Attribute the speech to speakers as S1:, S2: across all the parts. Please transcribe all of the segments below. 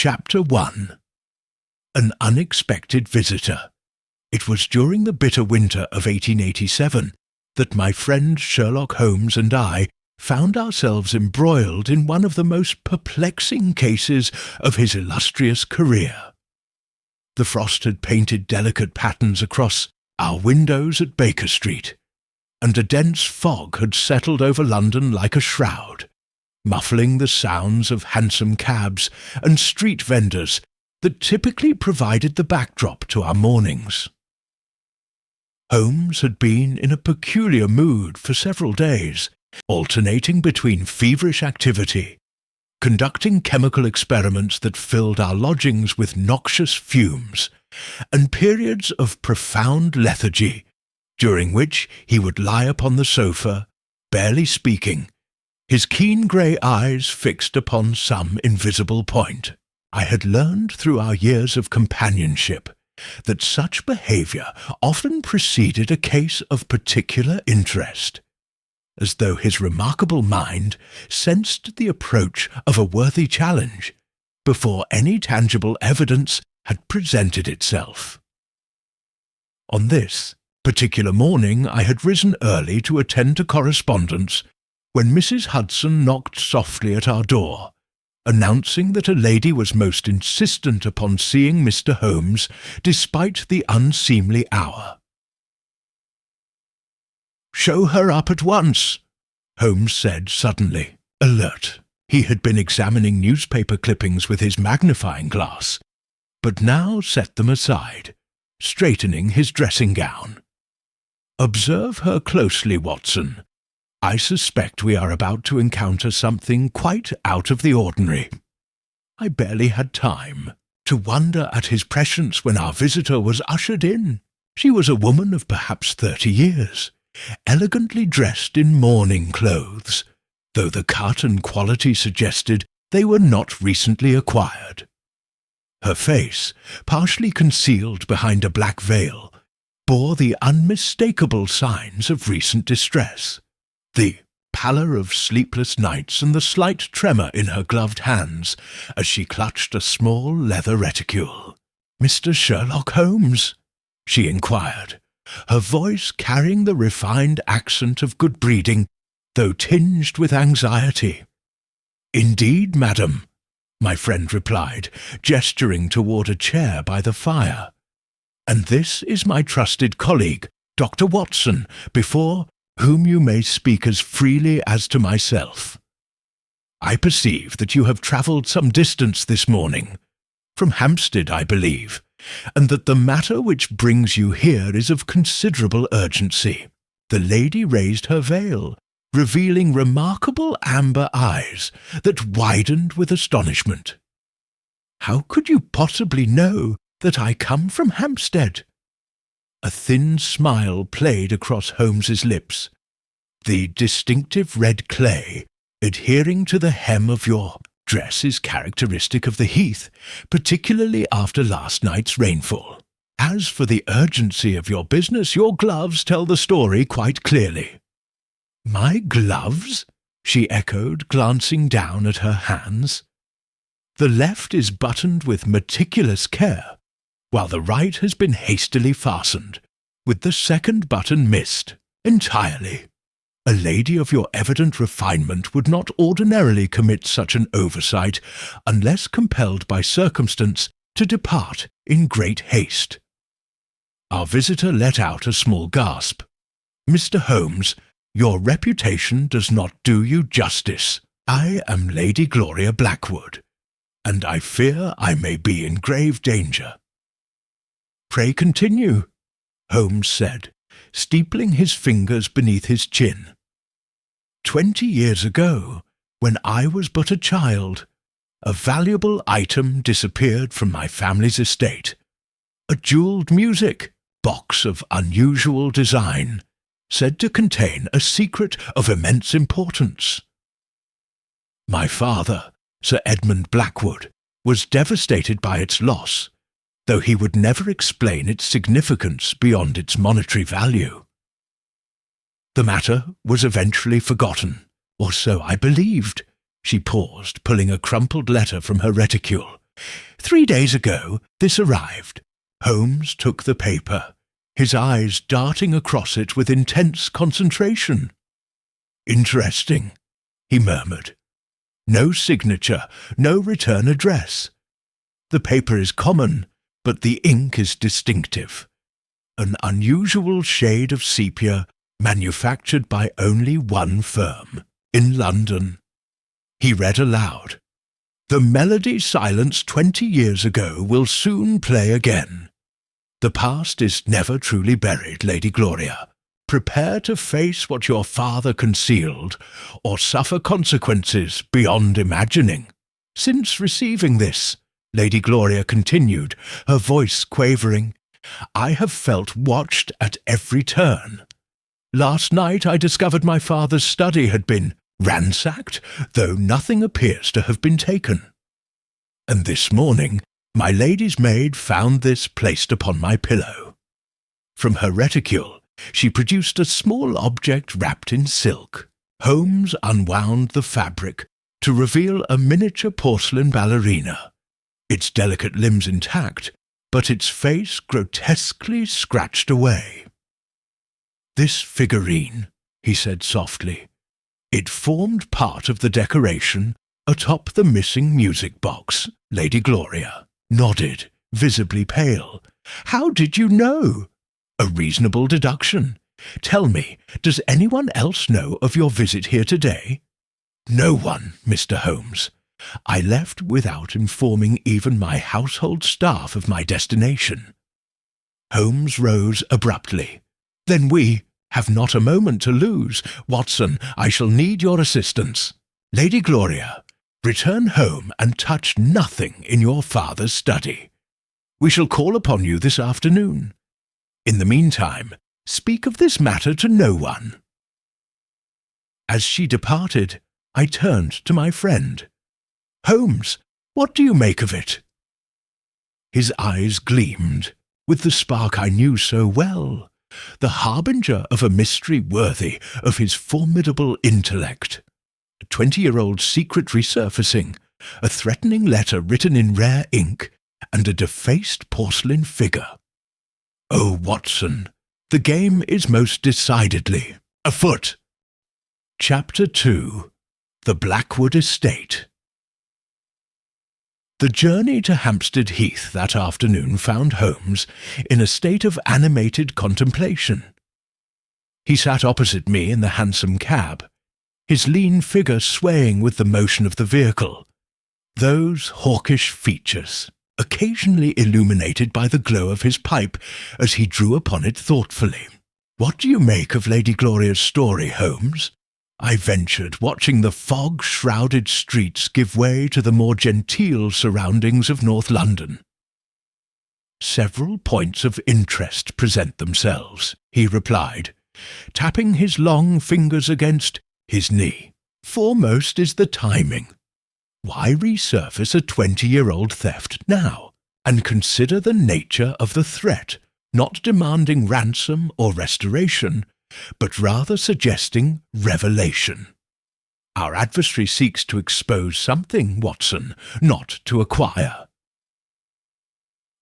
S1: Chapter 1. An Unexpected Visitor. It was during the bitter winter of 1887 that my friend Sherlock Holmes and I found ourselves embroiled in one of the most perplexing cases of his illustrious career. The frost had painted delicate patterns across our windows at Baker Street, and a dense fog had settled over London like a shroud, muffling the sounds of hansom cabs and street vendors that typically provided the backdrop to our mornings. Holmes had been in a peculiar mood for several days, alternating between feverish activity, conducting chemical experiments that filled our lodgings with noxious fumes, and periods of profound lethargy, during which he would lie upon the sofa, barely speaking, his keen grey eyes fixed upon some invisible point. I had learned through our years of companionship that such behaviour often preceded a case of particular interest, as though his remarkable mind sensed the approach of a worthy challenge before any tangible evidence had presented itself. On this particular morning I had risen early to attend to correspondence when Mrs. Hudson knocked softly at our door, announcing that a lady was most insistent upon seeing Mr. Holmes despite the unseemly hour. "Show her up at once," Holmes said suddenly, alert. He had been examining newspaper clippings with his magnifying glass, but now set them aside, straightening his dressing gown. "Observe her closely, Watson. I suspect we are about to encounter something quite out of the ordinary." I barely had time to wonder at his prescience when our visitor was ushered in. She was a woman of perhaps 30 years, elegantly dressed in mourning clothes, though the cut and quality suggested they were not recently acquired. Her face, partially concealed behind a black veil, bore the unmistakable signs of recent distress. The pallor of sleepless nights and the slight tremor in her gloved hands as she clutched a small leather reticule. "Mr. Sherlock Holmes?" she inquired, her voice carrying the refined accent of good breeding, though tinged with anxiety. "Indeed, madam," my friend replied, gesturing toward a chair by the fire. "And this is my trusted colleague, Dr. Watson, before whom you may speak as freely as to myself. I perceive that you have travelled some distance this morning, from Hampstead, I believe, and that the matter which brings you here is of considerable urgency." The lady raised her veil, revealing remarkable amber eyes that widened with astonishment. "How could you possibly know that I come from Hampstead?" A thin smile played across Holmes's lips. "The distinctive red clay adhering to the hem of your dress is characteristic of the Heath, particularly after last night's rainfall. As for the urgency of your business, your gloves tell the story quite clearly." "My gloves?" she echoed, glancing down at her hands. "The left is buttoned with meticulous care, while the right has been hastily fastened, with the second button missed entirely. A lady of your evident refinement would not ordinarily commit such an oversight unless compelled by circumstance to depart in great haste." Our visitor let out a small gasp. "Mr. Holmes, your reputation does not do you justice. I am Lady Gloria Blackwood, and I fear I may be in grave danger." "Pray continue," Holmes said, steepling his fingers beneath his chin. 20 years ago, when I was but a child, a valuable item disappeared from my family's estate. A jewelled music box of unusual design, said to contain a secret of immense importance. My father, Sir Edmund Blackwood, was devastated by its loss, though he would never explain its significance beyond its monetary value. The matter was eventually forgotten, or so I believed. She paused, pulling a crumpled letter from her reticule, 3 days ago this arrived." Holmes took the paper, his eyes darting across it with intense concentration. "Interesting," he murmured. "No signature, no return address. The paper is common, but the ink is distinctive. An unusual shade of sepia manufactured by only one firm, in London." He read aloud. "The melody silenced 20 years ago will soon play again. The past is never truly buried, Lady Gloria. Prepare to face what your father concealed, or suffer consequences beyond imagining." "Since receiving this," Lady Gloria continued, her voice quavering, "I have felt watched at every turn. Last night I discovered my father's study had been ransacked, though nothing appears to have been taken. And this morning my lady's maid found this placed upon my pillow." From her reticule she produced a small object wrapped in silk. Holmes unwound the fabric to reveal a miniature porcelain ballerina, its delicate limbs intact, but its face grotesquely scratched away. "This figurine," he said softly. "It formed part of the decoration atop the missing music box." Lady Gloria nodded, visibly pale. "How did you know?" "A reasonable deduction. Tell me, does anyone else know of your visit here today?" "No one, Mr. Holmes. I left without informing even my household staff of my destination." Holmes rose abruptly. "Then we have not a moment to lose. Watson, I shall need your assistance. Lady Gloria, return home and touch nothing in your father's study. We shall call upon you this afternoon. In the meantime, speak of this matter to no one." As she departed, I turned to my friend. "Holmes, what do you make of it?" His eyes gleamed with the spark I knew so well, the harbinger of a mystery worthy of his formidable intellect. A 20-year-old secret resurfacing, a threatening letter written in rare ink, and a defaced porcelain figure. "Oh, Watson, the game is most decidedly afoot." Chapter 2. The Blackwood Estate. The journey to Hampstead Heath that afternoon found Holmes in a state of animated contemplation. He sat opposite me in the hansom cab, his lean figure swaying with the motion of the vehicle, those hawkish features occasionally illuminated by the glow of his pipe as he drew upon it thoughtfully. "What do you make of Lady Gloria's story, Holmes?" I ventured, watching the fog-shrouded streets give way to the more genteel surroundings of North London. "Several points of interest present themselves," he replied, tapping his long fingers against his knee. "Foremost is the timing. Why resurface a 20-year-old theft now? And consider the nature of the threat, not demanding ransom or restoration, but rather suggesting revelation. Our adversary seeks to expose something, Watson, not to acquire."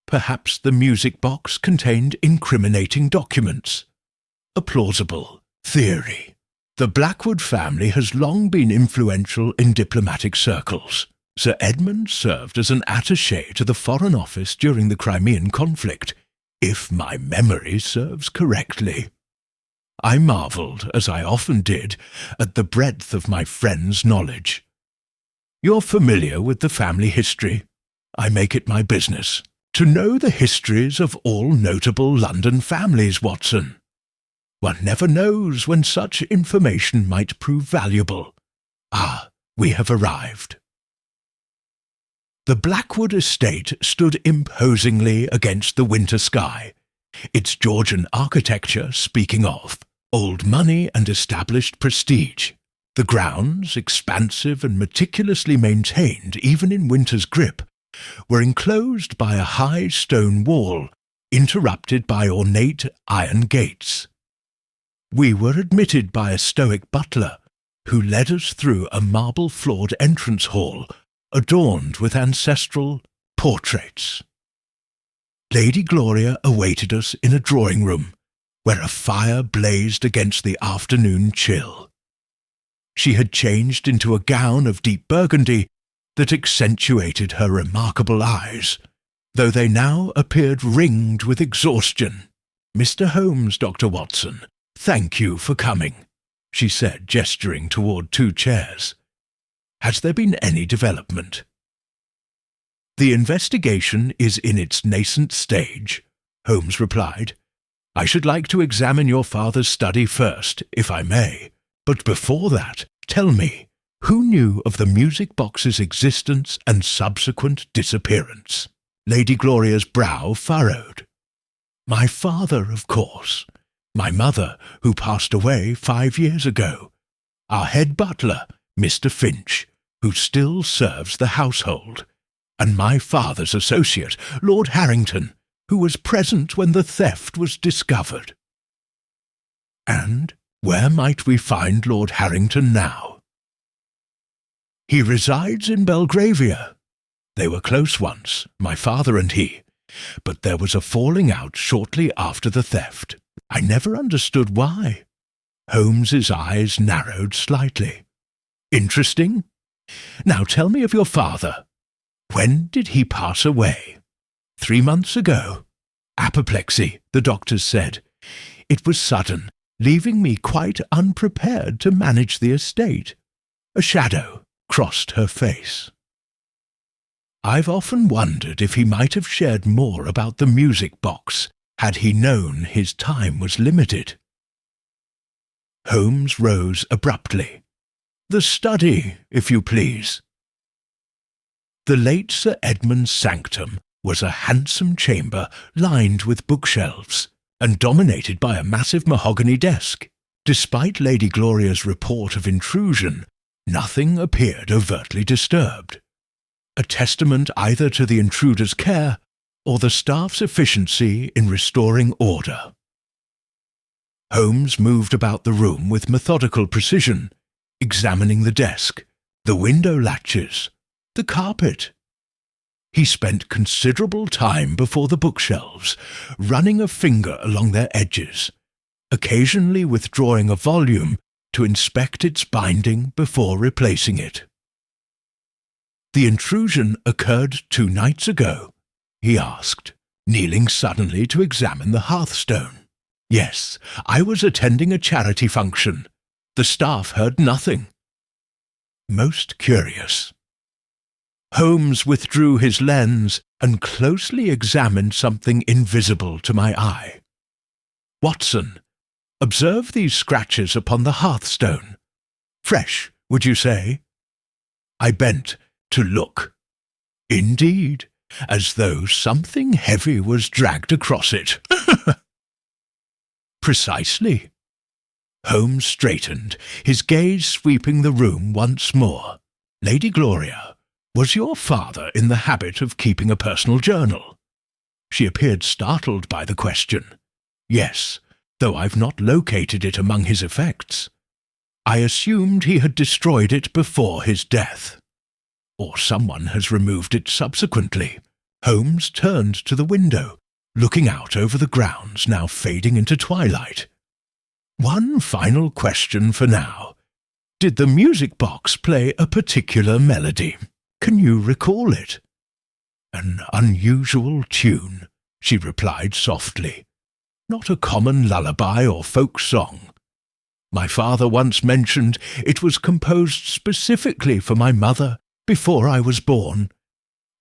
S1: Perhaps the music box contained incriminating documents. A plausible theory. The Blackwood family has long been influential in diplomatic circles. Sir Edmund served as an attaché to the Foreign Office during the Crimean conflict, if my memory serves correctly. I marvelled, as I often did, at the breadth of my friend's knowledge. "You're familiar with the family history. I make it my business to know the histories of all notable London families, Watson. One never knows when such information might prove valuable. Ah, we have arrived." The Blackwood estate stood imposingly against the winter sky, its Georgian architecture speaking of old money and established prestige. The grounds, expansive and meticulously maintained even in winter's grip, were enclosed by a high stone wall, interrupted by ornate iron gates. We were admitted by a stoic butler, who led us through a marble-floored entrance hall, adorned with ancestral portraits. Lady Gloria awaited us in a drawing-room, where a fire blazed against the afternoon chill. She had changed into a gown of deep burgundy that accentuated her remarkable eyes, though they now appeared ringed with exhaustion. "Mr. Holmes, Dr. Watson, thank you for coming," she said, gesturing toward 2 chairs. "Has there been any development?" "The investigation is in its nascent stage," Holmes replied. "I should like to examine your father's study first, if I may. But before that, tell me, who knew of the music box's existence and subsequent disappearance?" Lady Gloria's brow furrowed. "My father, of course. My mother, who passed away 5 years ago. Our head butler, Mr. Finch, who still serves the household. And my father's associate, Lord Harrington, who was present when the theft was discovered." "And where might we find Lord Harrington now?" "He resides in Belgravia. They were close once, my father and he, but there was a falling out shortly after the theft. I never understood why." Holmes's eyes narrowed slightly. "Interesting. Now tell me of your father. When did he pass away?" 3 months ago. Apoplexy, the doctors said. It was sudden, leaving me quite unprepared to manage the estate." A shadow crossed her face. "I've often wondered if he might have shared more about the music box had he known his time was limited." Holmes rose abruptly. "The study, if you please." The late Sir Edmund's sanctum was a handsome chamber lined with bookshelves and dominated by a massive mahogany desk. Despite Lady Gloria's report of intrusion, nothing appeared overtly disturbed, a testament either to the intruder's care or the staff's efficiency in restoring order. Holmes moved about the room with methodical precision, examining the desk, the window latches, the carpet. He spent considerable time before the bookshelves, running a finger along their edges, occasionally withdrawing a volume to inspect its binding before replacing it. "The intrusion occurred 2 nights ago?" he asked, kneeling suddenly to examine the hearthstone. "Yes, I was attending a charity function. The staff heard nothing." "Most curious." Holmes withdrew his lens and closely examined something invisible to my eye. "Watson, observe these scratches upon the hearthstone. Fresh, would you say?" I bent to look. Indeed, as though something heavy was dragged across it. "Precisely." Holmes straightened, his gaze sweeping the room once more. "Lady Gloria, was your father in the habit of keeping a personal journal?" She appeared startled by the question. "Yes, though I've not located it among his effects. I assumed he had destroyed it before his death. Or someone has removed it subsequently." Holmes turned to the window, looking out over the grounds now fading into twilight. "One final question for now. Did the music box play a particular melody? Can you recall it?" "An unusual tune," she replied softly. "Not a common lullaby or folk song. My father once mentioned it was composed specifically for my mother before I was born.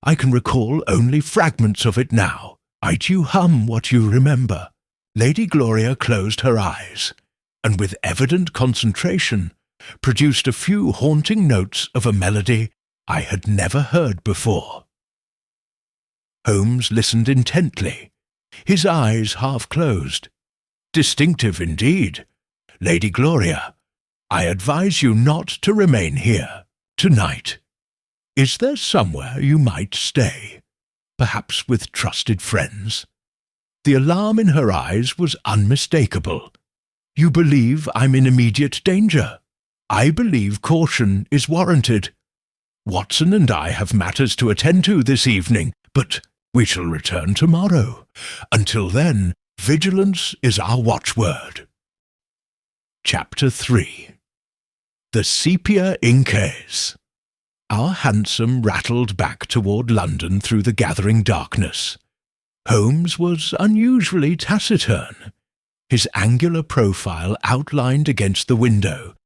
S1: I can recall only fragments of it now. Might you hum what you remember?" Lady Gloria closed her eyes, and with evident concentration produced a few haunting notes of a melody I had never heard before. Holmes listened intently, his eyes half closed. "Distinctive indeed. Lady Gloria, I advise you not to remain here tonight. Is there somewhere you might stay, perhaps with trusted friends?" The alarm in her eyes was unmistakable. "You believe I'm in immediate danger? I believe caution is warranted. Watson and I have matters to attend to this evening, But we shall return tomorrow. Until then, vigilance is our watchword. Chapter 3. The Sepia Inques. Our hansom rattled back toward London through the gathering darkness. Holmes was unusually taciturn, his angular profile outlined against the window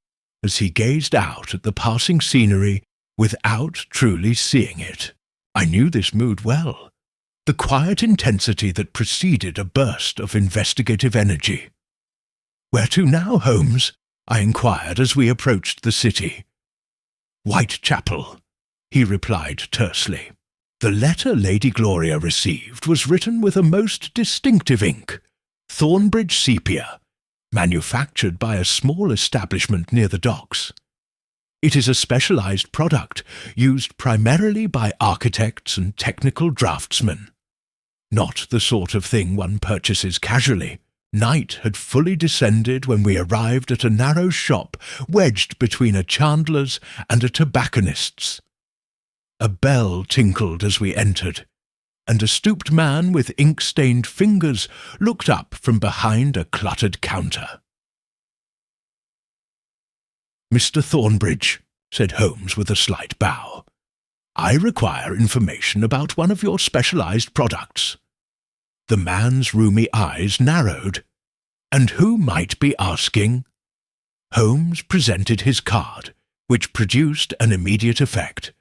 S1: as he gazed out at the passing scenery without truly seeing it. I knew this mood well, the quiet intensity that preceded a burst of investigative energy. "Where to now, Holmes?" I inquired as we approached the city. "Whitechapel," he replied tersely. The letter Lady Gloria received was written with a most distinctive ink, Thornbridge sepia, manufactured by a small establishment near the docks. It is a specialized product used primarily by architects and technical draftsmen. Not the sort of thing one purchases casually. Night had fully descended when we arrived at a narrow shop wedged between a chandler's and a tobacconist's. A bell tinkled as we entered, and a stooped man with ink-stained fingers looked up from behind a cluttered counter. "Mr. Thornbridge," said Holmes with a slight bow, "I require information about one of your specialized products." The man's roomy eyes narrowed. "And who might be asking?" Holmes presented his card, which produced an immediate effect.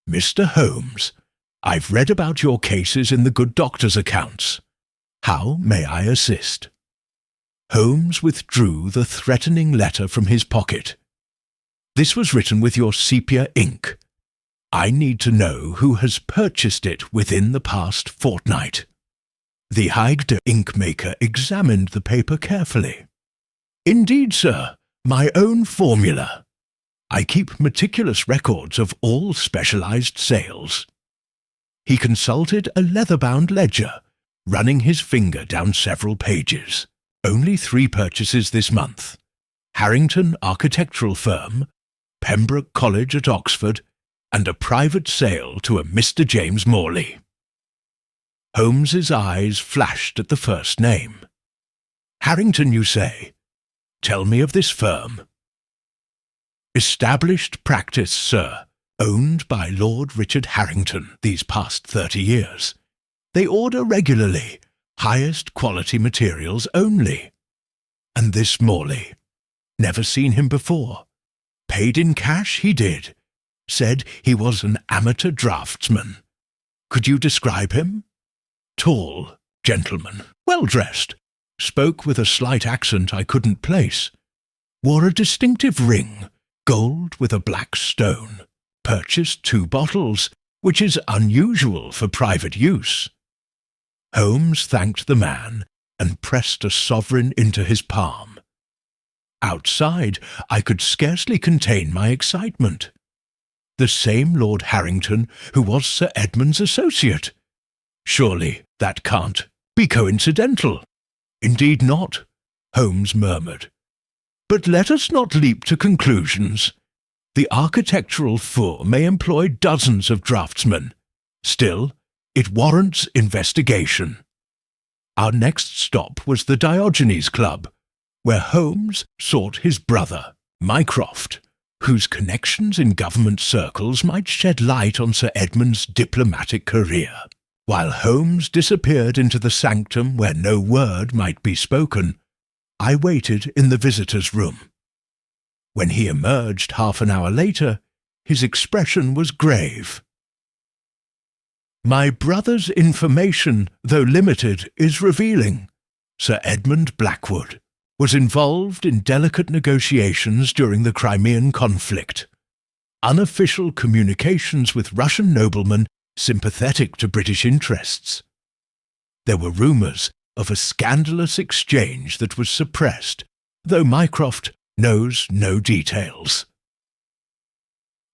S1: "Mr. Holmes, I've read about your cases in the good doctor's accounts. How may I assist?" Holmes withdrew the threatening letter from his pocket. "This was written with your sepia ink. I need to know who has purchased it within the past fortnight." The Haigde ink maker examined the paper carefully. "Indeed, sir, my own formula. I keep meticulous records of all specialized sales." He consulted a leather-bound ledger, running his finger down several pages. "Only 3 purchases this month. Harrington Architectural Firm, Pembroke College at Oxford, and a private sale to a Mr. James Morley." Holmes's eyes flashed at the first name. "Harrington, you say? Tell me of this firm." "Established practice, sir, owned by Lord Richard Harrington these past 30 years. They order regularly, highest quality materials only. And this Morley? Never seen him before. Paid in cash, he did. Said he was an amateur draftsman. Could you describe him?" "Tall, gentleman, well-dressed, spoke with a slight accent I couldn't place. Wore a distinctive ring, gold with a black stone. Purchased 2 bottles, which is unusual for private use." Holmes thanked the man and pressed a sovereign into his palm. Outside, I could scarcely contain my excitement. The same Lord Harrington who was Sir Edmund's associate. Surely that can't be coincidental. "Indeed not," Holmes murmured. "But let us not leap to conclusions. The architectural four may employ dozens of draftsmen. Still, it warrants investigation." Our next stop was the Diogenes Club, where Holmes sought his brother, Mycroft, whose connections in government circles might shed light on Sir Edmund's diplomatic career. While Holmes disappeared into the sanctum where no word might be spoken, I waited in the visitor's room. When he emerged half an hour later, his expression was grave. "My brother's information, though limited, is revealing. Sir Edmund Blackwood was involved in delicate negotiations during the Crimean conflict. Unofficial communications with Russian noblemen sympathetic to British interests. There were rumours of a scandalous exchange that was suppressed, though Mycroft knows no details.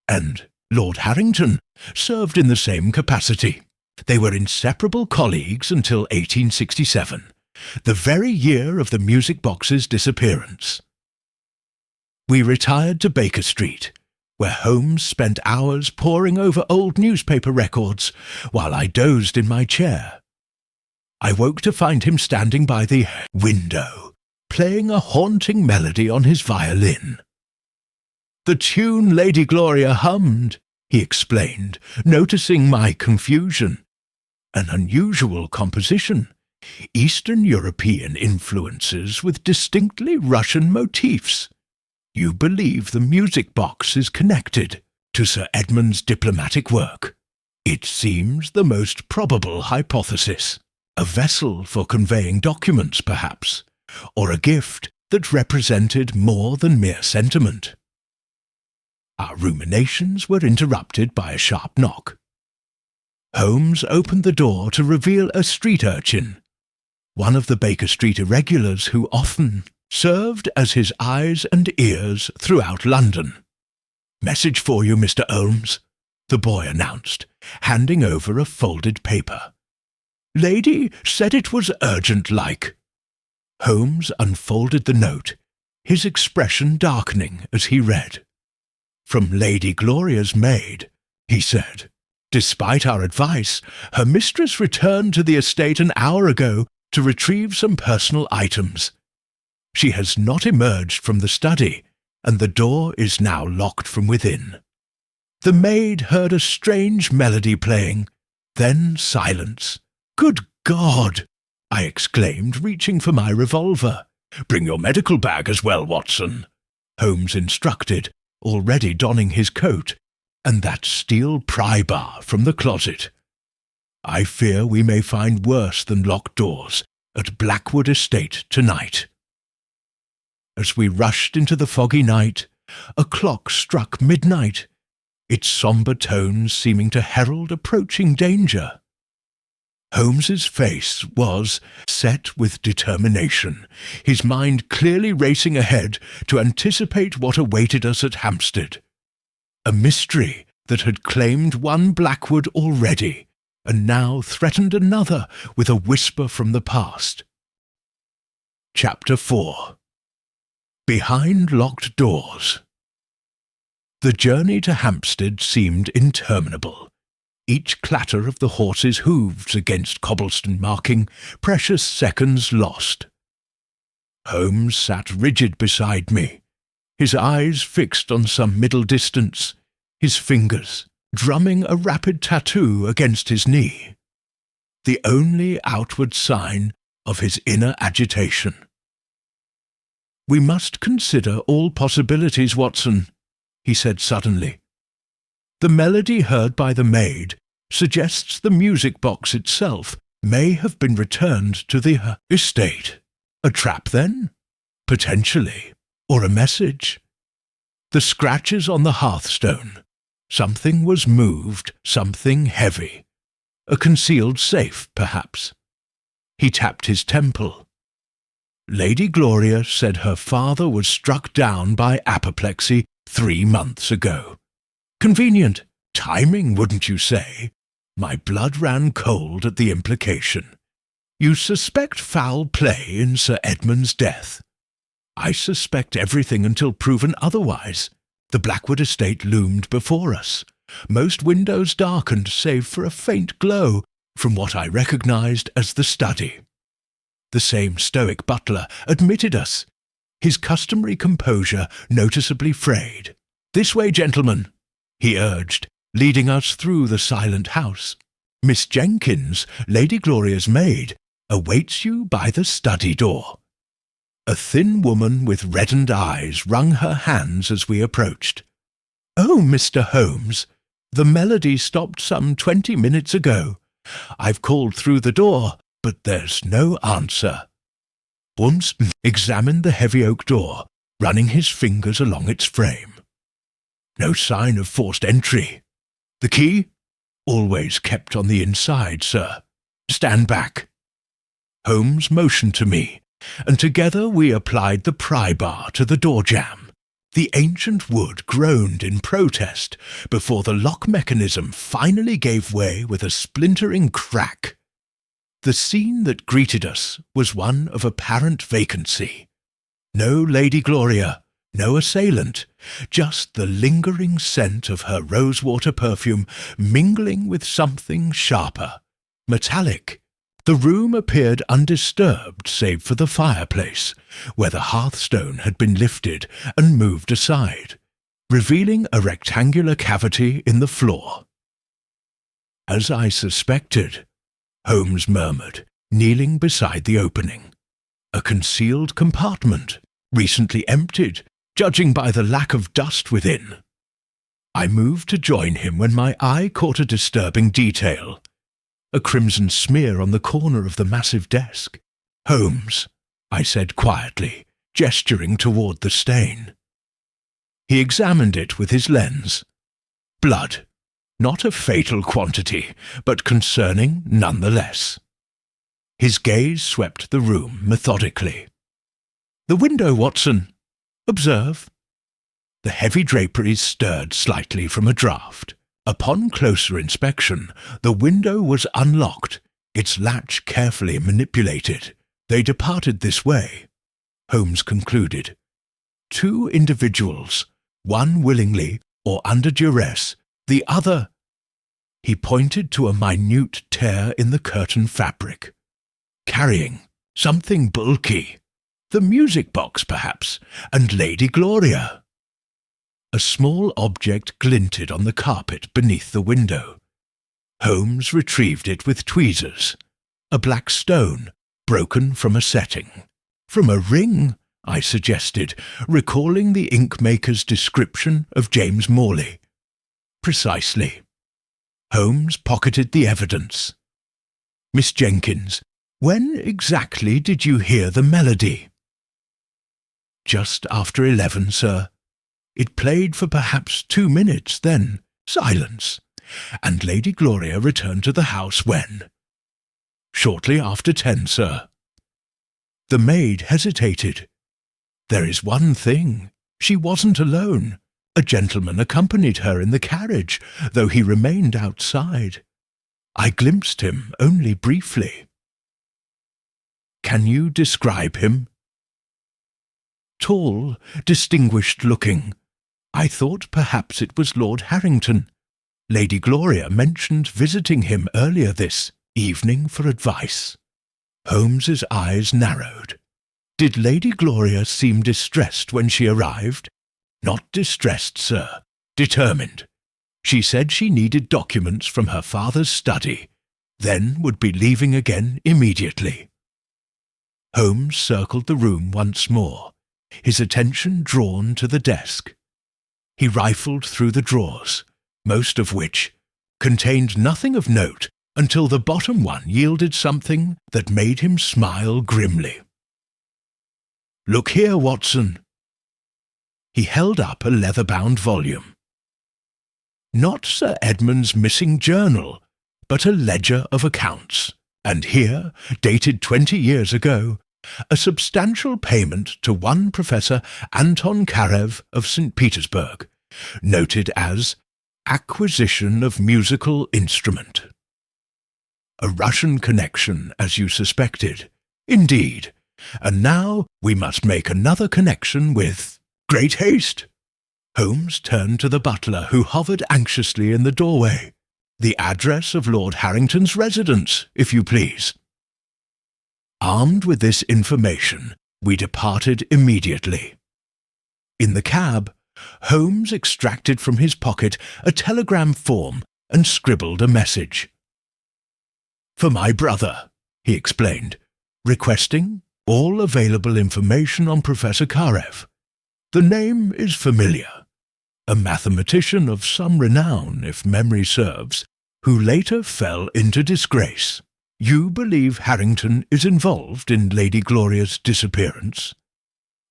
S1: And Lord Harrington served in the same capacity. They were inseparable colleagues until 1867, the very year of the music box's disappearance. We retired to Baker Street, where Holmes spent hours poring over old newspaper records while I dozed in my chair. I woke to find him standing by the window, playing a haunting melody on his violin. "The tune Lady Gloria hummed," he explained, noticing my confusion. "An unusual composition. Eastern European influences with distinctly Russian motifs. You believe the music box is connected to Sir Edmund's diplomatic work. It seems the most probable hypothesis. A vessel for conveying documents, perhaps, or a gift that represented more than mere sentiment." Our ruminations were interrupted by a sharp knock. Holmes opened the door to reveal a street urchin, one of the Baker Street irregulars who often served as his eyes and ears throughout London. "Message for you, Mr. Holmes," the boy announced, handing over a folded paper. "Lady said it was urgent-like." Holmes unfolded the note, his expression darkening as he read. "From Lady Gloria's maid," he said. "Despite our advice, her mistress returned to the estate an hour ago to retrieve some personal items. She has not emerged from the study, and the door is now locked from within. The maid heard a strange melody playing, then silence. Good God!" I exclaimed, reaching for my revolver. "Bring your medical bag as well, Watson," Holmes instructed, already donning his coat, and that steel pry-bar from the closet. "I fear we may find worse than locked doors at Blackwood Estate tonight." As we rushed into the foggy night, a clock struck midnight, its sombre tones seeming to herald approaching danger. Holmes's face was set with determination, his mind clearly racing ahead to anticipate what awaited us at Hampstead. A mystery that had claimed one Blackwood already, and now threatened another with a whisper from the past. Chapter 4. Behind Locked Doors. The journey to Hampstead seemed interminable, each clatter of the horses' hooves against cobblestone marking precious seconds lost. Holmes sat rigid beside me, his eyes fixed on some middle distance, his fingers drumming a rapid tattoo against his knee, the only outward sign of his inner agitation. "We must consider all possibilities, Watson," he said suddenly. "The melody heard by the maid suggests the music box itself may have been returned to the estate. A trap, then? Potentially. Or a message. The scratches on the hearthstone. Something was moved, something heavy. A concealed safe, perhaps." He tapped his temple. "Lady Gloria said her father was struck down by apoplexy 3 months ago. Convenient timing, wouldn't you say?" My blood ran cold at the implication. "You suspect foul play in Sir Edmund's death." "I suspect everything until proven otherwise." The Blackwood estate loomed before us, most windows darkened save for a faint glow from what I recognized as the study. The same stoic butler admitted us, his customary composure noticeably frayed. "This way, gentlemen," he urged, leading us through the silent house. "Miss Jenkins, Lady Gloria's maid, awaits you by the study door." A thin woman with reddened eyes wrung her hands as we approached. "Oh, Mr. Holmes, the melody stopped some 20 minutes ago. I've called through the door, but there's no answer." Holmes examined the heavy oak door, running his fingers along its frame. "No sign of forced entry. The key? Always kept on the inside, sir. Stand back." Holmes motioned to me, and together we applied the pry-bar to the door jamb. The ancient wood groaned in protest before the lock mechanism finally gave way with a splintering crack. The scene that greeted us was one of apparent vacancy. No Lady Gloria, No assailant, just the lingering scent of her rosewater perfume mingling with something sharper, metallic. The room appeared undisturbed save for the fireplace, where the hearthstone had been lifted and moved aside, revealing a rectangular cavity in the floor. "As I suspected," Holmes murmured, kneeling beside the opening. "A concealed compartment, recently emptied, judging by the lack of dust within." I moved to join him when my eye caught a disturbing detail. A crimson smear on the corner of the massive desk. "Holmes," I said quietly, gesturing toward the stain. He examined it with his lens. Blood. Not a fatal quantity, but concerning nonetheless. His gaze swept the room methodically. "The window, Watson. Observe." The heavy draperies stirred slightly from a draught. Upon closer inspection, the window was unlocked, its latch carefully manipulated. "They departed this way," Holmes concluded. "Two individuals, one willingly or under duress, the other—" He pointed to a minute tear in the curtain fabric. "Carrying something bulky. The music box, perhaps, and Lady Gloria." A small object glinted on the carpet beneath the window. Holmes retrieved it with tweezers. A black stone, broken from a setting. "From a ring," I suggested, recalling the ink-maker's description of James Morley. "Precisely." Holmes pocketed the evidence. "Miss Jenkins, when exactly did you hear the melody?" "Just after 11, sir. It played for perhaps 2 minutes, then silence, and Lady Gloria returned to the house when?" "Shortly after 10, sir." The maid hesitated. "There is one thing. She wasn't alone. A gentleman accompanied her in the carriage, though he remained outside. I glimpsed him only briefly." "Can you describe him?" "Tall, distinguished-looking. I thought perhaps it was Lord Harrington. Lady Gloria mentioned visiting him earlier this evening for advice." Holmes's eyes narrowed. "Did Lady Gloria seem distressed when she arrived?" "Not distressed, sir. Determined. She said she needed documents from her father's study, then would be leaving again immediately." Holmes circled the room once more, his attention drawn to the desk. He rifled through the drawers, most of which contained nothing of note until the bottom one yielded something that made him smile grimly. "Look here, Watson." He held up a leather-bound volume. "Not Sir Edmund's missing journal, but a ledger of accounts, and here, dated 20 years ago, a substantial payment to one Professor Anton Karev of St. Petersburg, noted as acquisition of musical instrument. A Russian connection, as you suspected. Indeed. And now we must make another connection with great haste." Holmes turned to the butler, who hovered anxiously in the doorway. "The address of Lord Harrington's residence, if you please." Armed with this information, we departed immediately. In the cab, Holmes extracted from his pocket a telegram form and scribbled a message. "For my brother," he explained, requesting all available information on Professor Karev. The name is familiar. A mathematician of some renown, if memory serves, who later fell into disgrace. You believe Harrington is involved in Lady Gloria's disappearance?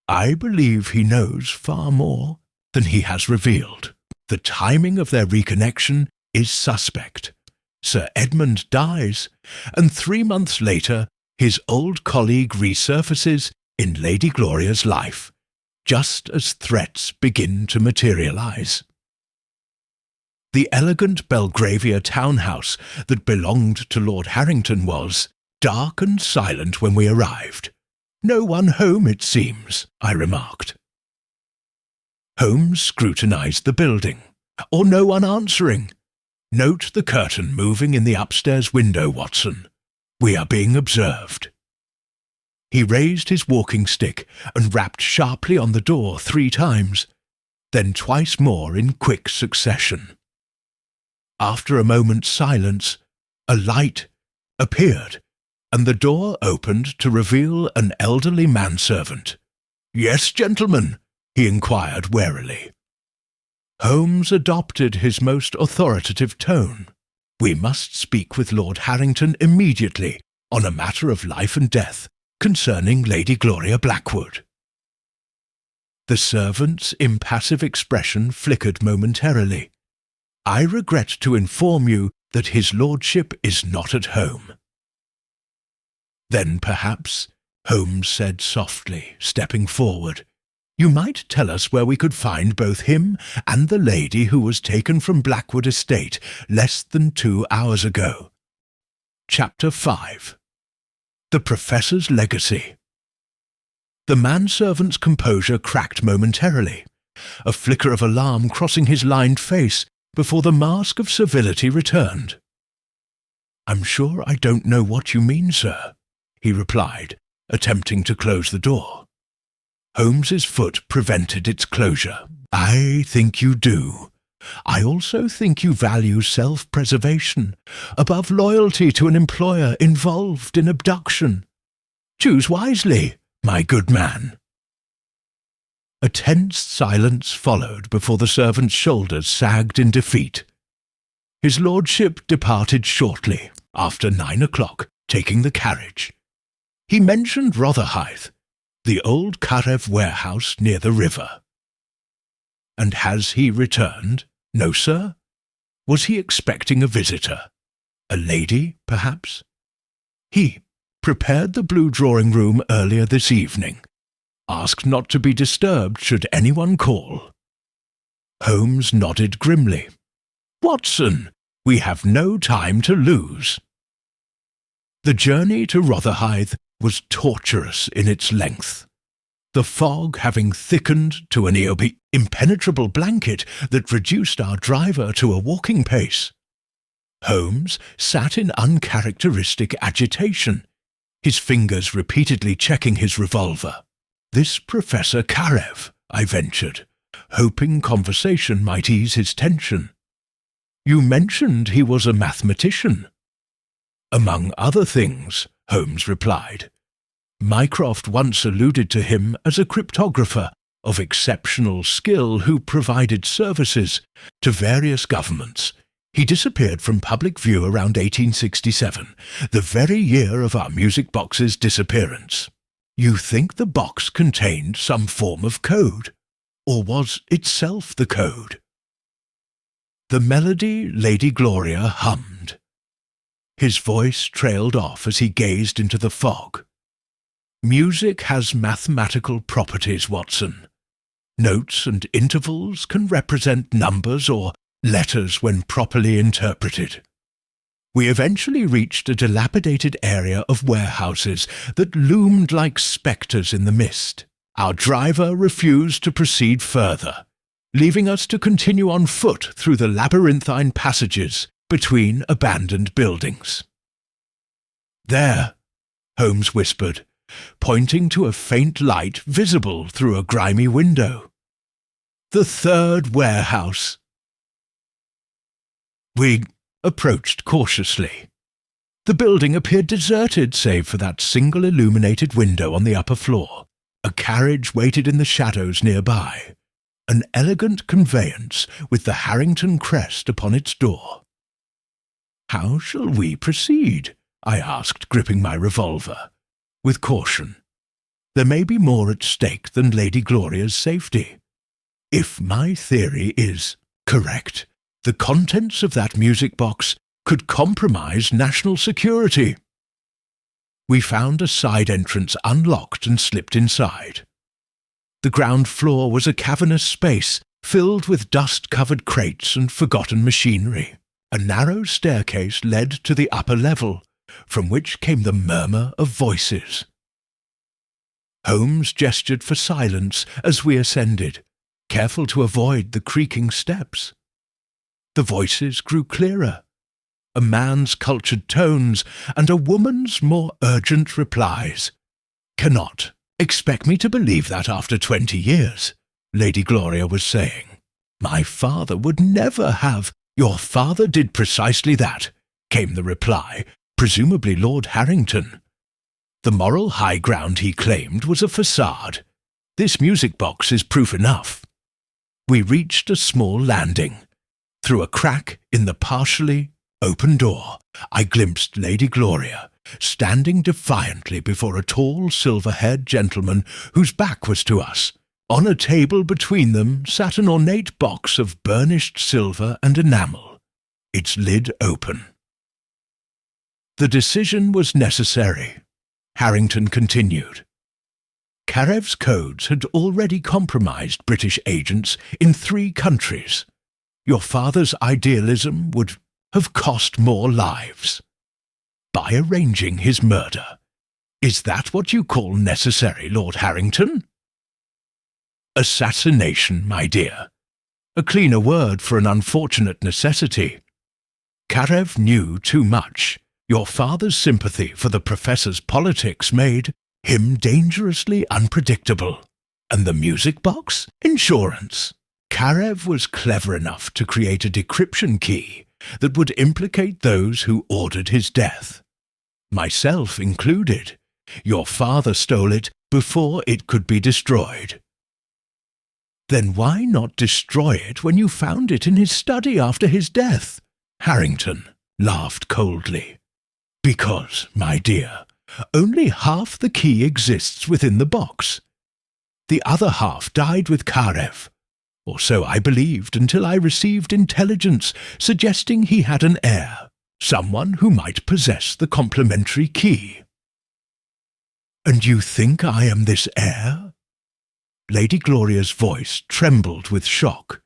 S1: I believe he knows far more than he has revealed. The timing of their reconnection is suspect. Sir Edmund dies, and 3 months later his old colleague resurfaces in Lady Gloria's life, just as threats begin to materialize. The elegant Belgravia townhouse that belonged to Lord Harrington was dark and silent when we arrived. "No one home, it seems," I remarked. Holmes scrutinized the building. Or no one answering. Note the curtain moving in the upstairs window, Watson. We are being observed. He raised his walking stick and rapped sharply on the door 3 times, then twice more in quick succession. After a moment's silence, a light appeared, and the door opened to reveal an elderly manservant. "Yes, gentlemen?" he inquired warily. Holmes adopted his most authoritative tone. "We must speak with Lord Harrington immediately on a matter of life and death concerning Lady Gloria Blackwood." The servant's impassive expression flickered momentarily. "I regret to inform you that his lordship is not at home." "Then perhaps," Holmes said softly, stepping forward, "you might tell us where we could find both him and the lady who was taken from Blackwood Estate less than 2 hours ago." Chapter 5. The Professor's Legacy. The manservant's composure cracked momentarily, a flicker of alarm crossing his lined face before the mask of civility returned. "I'm sure I don't know what you mean, sir," he replied, attempting to close the door. Holmes's foot prevented its closure. "I think you do. I also think you value self-preservation above loyalty to an employer involved in abduction. Choose wisely, my good man." A tense silence followed before the servant's shoulders sagged in defeat. His lordship departed shortly, after 9 o'clock, taking the carriage. He mentioned Rotherhithe, the old Karev warehouse near the river. "And has he returned?" "No, sir." "Was he expecting a visitor? A lady, perhaps?" "He prepared the blue drawing-room earlier this evening. Asked not to be disturbed should anyone call." Holmes nodded grimly. "Watson, we have no time to lose." The journey to Rotherhithe was torturous in its length, the fog having thickened to an impenetrable blanket that reduced our driver to a walking pace. Holmes sat in uncharacteristic agitation, his fingers repeatedly checking his revolver. "This Professor Karev," I ventured, hoping conversation might ease his tension. "You mentioned he was a mathematician." "Among other things," Holmes replied. "Mycroft once alluded to him as a cryptographer of exceptional skill who provided services to various governments. He disappeared from public view around 1867, the very year of our music box's disappearance." "You think the box contained some form of code, or was itself the code?" The melody Lady Gloria hummed. His voice trailed off as he gazed into the fog. "Music has mathematical properties, Watson. Notes and intervals can represent numbers or letters when properly interpreted. We eventually reached a dilapidated area of warehouses that loomed like spectres in the mist. Our driver refused to proceed further, leaving us to continue on foot through the labyrinthine passages between abandoned buildings. "There," Holmes whispered, pointing to a faint light visible through a grimy window. "The third warehouse." We approached cautiously. The building appeared deserted save for that single illuminated window on the upper floor. A carriage waited in the shadows nearby, an elegant conveyance with the Harrington crest upon its door. "How shall we proceed?" I asked, gripping my revolver. "With caution. There may be more at stake than Lady Gloria's safety. If my theory is correct, the contents of that music box could compromise national security." We found a side entrance unlocked and slipped inside. The ground floor was a cavernous space filled with dust-covered crates and forgotten machinery. A narrow staircase led to the upper level, from which came the murmur of voices. Holmes gestured for silence as we ascended, careful to avoid the creaking steps. The voices grew clearer, a man's cultured tones and a woman's more urgent replies. "Cannot expect me to believe that after 20 years, Lady Gloria was saying. "My father would never have—" "Your father did precisely that," came the reply, presumably Lord Harrington. "The moral high ground he claimed was a facade. This music box is proof enough." We reached a small landing. Through a crack in the partially open door, I glimpsed Lady Gloria, standing defiantly before a tall, silver-haired gentleman whose back was to us. On a table between them sat an ornate box of burnished silver and enamel, its lid open. The decision was necessary, Harrington continued. Karev's codes had already compromised British agents in 3 countries. Your father's idealism would have cost more lives. By arranging his murder. Is that what you call necessary, Lord Harrington? Assassination, my dear. A cleaner word for an unfortunate necessity. Karev knew too much. Your father's sympathy for the professor's politics made him dangerously unpredictable. And the music box? Insurance. Karev was clever enough to create a decryption key that would implicate those who ordered his death. Myself included. Your father stole it before it could be destroyed. Then why not destroy it when you found it in his study after his death? Harrington laughed coldly. Because, my dear, only half the key exists within the box. The other half died with Karev, or so I believed until I received intelligence suggesting he had an heir, someone who might possess the complementary key. And you think I am this heir? Lady Gloria's voice trembled with shock.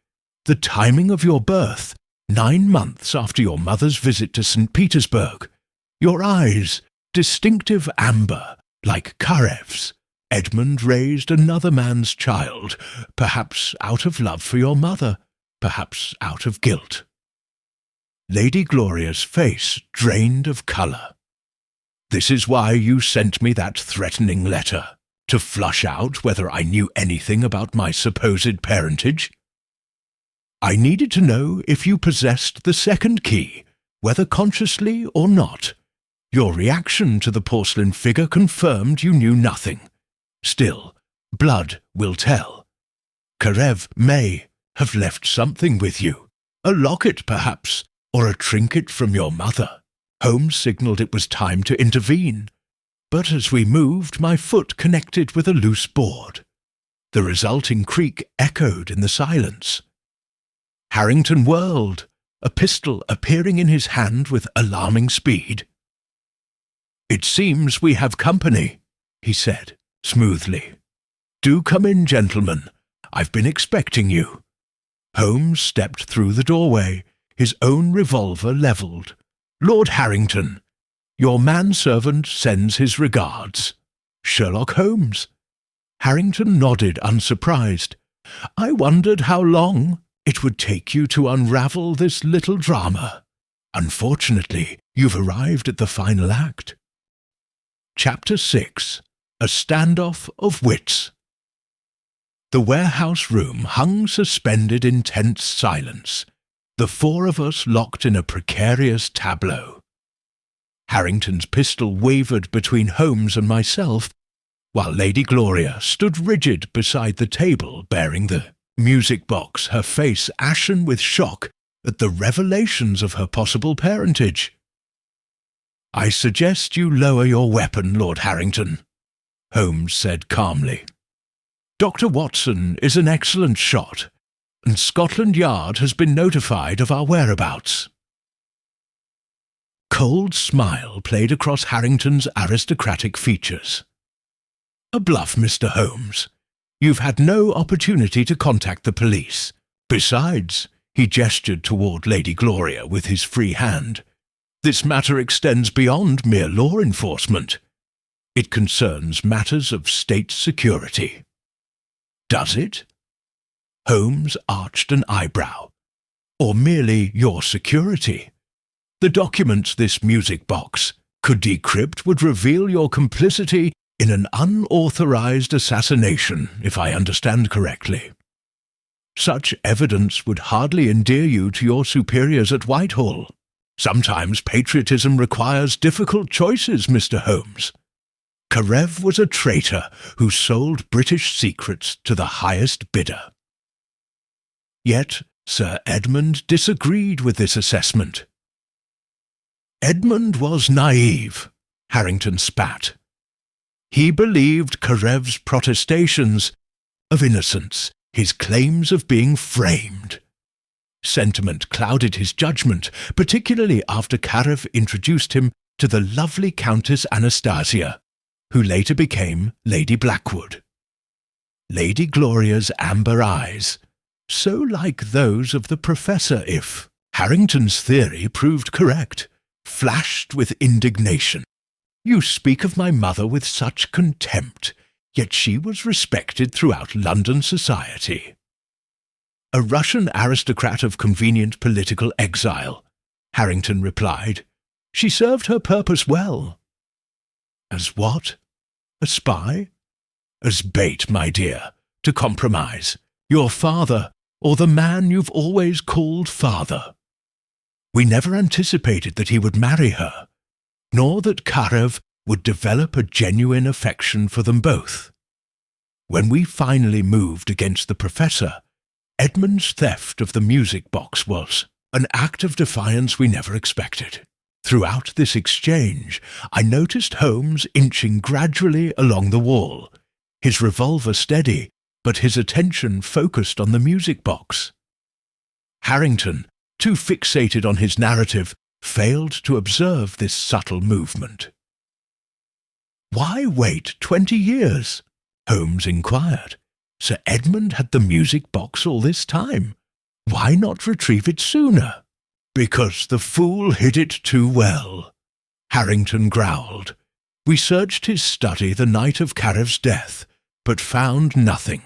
S1: The timing of your birth, 9 months after your mother's visit to St. Petersburg. Your eyes, distinctive amber, like Karev's. Edmund raised another man's child, perhaps out of love for your mother, perhaps out of guilt. Lady Gloria's face drained of colour. This is why you sent me that threatening letter. To flush out whether I knew anything about my supposed parentage? I needed to know if you possessed the second key, whether consciously or not. Your reaction to the porcelain figure confirmed you knew nothing. Still, blood will tell. Karev may have left something with you. A locket, perhaps, or a trinket from your mother. Holmes signalled it was time to intervene. But as we moved, my foot connected with a loose board. The resulting creak echoed in the silence. Harrington whirled, a pistol appearing in his hand with alarming speed. "It seems we have company," he said, smoothly. "Do come in, gentlemen. I've been expecting you." Holmes stepped through the doorway, his own revolver levelled. "Lord Harrington, your manservant sends his regards. Sherlock Holmes." Harrington nodded, unsurprised. "I wondered how long it would take you to unravel this little drama. Unfortunately, you've arrived at the final act." Chapter 6. A Standoff of Wits. The warehouse room hung suspended in tense silence, the 4 of us locked in a precarious tableau. Harrington's pistol wavered between Holmes and myself, while Lady Gloria stood rigid beside the table bearing the music box, her face ashen with shock at the revelations of her possible parentage. "I suggest you lower your weapon, Lord Harrington," Holmes said calmly. "Dr. Watson is an excellent shot, and Scotland Yard has been notified of our whereabouts." Cold smile played across Harrington's aristocratic features. "A bluff, Mr. Holmes. You've had no opportunity to contact the police. Besides," he gestured toward Lady Gloria with his free hand, "this matter extends beyond mere law enforcement. It concerns matters of state security." "Does it?" Holmes arched an eyebrow. Or merely your security? The documents this music box could decrypt would reveal your complicity in an unauthorized assassination, if I understand correctly. Such evidence would hardly endear you to your superiors at Whitehall. Sometimes patriotism requires difficult choices, Mr. Holmes. Karev was a traitor who sold British secrets to the highest bidder. Yet Sir Edmund disagreed with this assessment. Edmund was naive, Harrington spat. He believed Karev's protestations of innocence, his claims of being framed. Sentiment clouded his judgment, particularly after Karev introduced him to the lovely Countess Anastasia, who later became Lady Blackwood. Lady Gloria's amber eyes, so like those of the Professor if Harrington's theory proved correct, flashed with indignation. You speak of my mother with such contempt, yet she was respected throughout London society. A Russian aristocrat of convenient political exile, Harrington replied. She served her purpose well. As what? A spy? As bait, my dear, to compromise your father, or the man you've always called father. We never anticipated that he would marry her, nor that Karev would develop a genuine affection for them both. When we finally moved against the Professor, Edmund's theft of the music box was an act of defiance we never expected. Throughout this exchange, I noticed Holmes inching gradually along the wall, his revolver steady, but his attention focused on the music box. Harrington, too fixated on his narrative, failed to observe this subtle movement. Why wait 20 years? Holmes inquired. Sir Edmund had the music box all this time. Why not retrieve it sooner? Because the fool hid it too well, Harrington growled. We searched his study the night of Karev's death, but found nothing.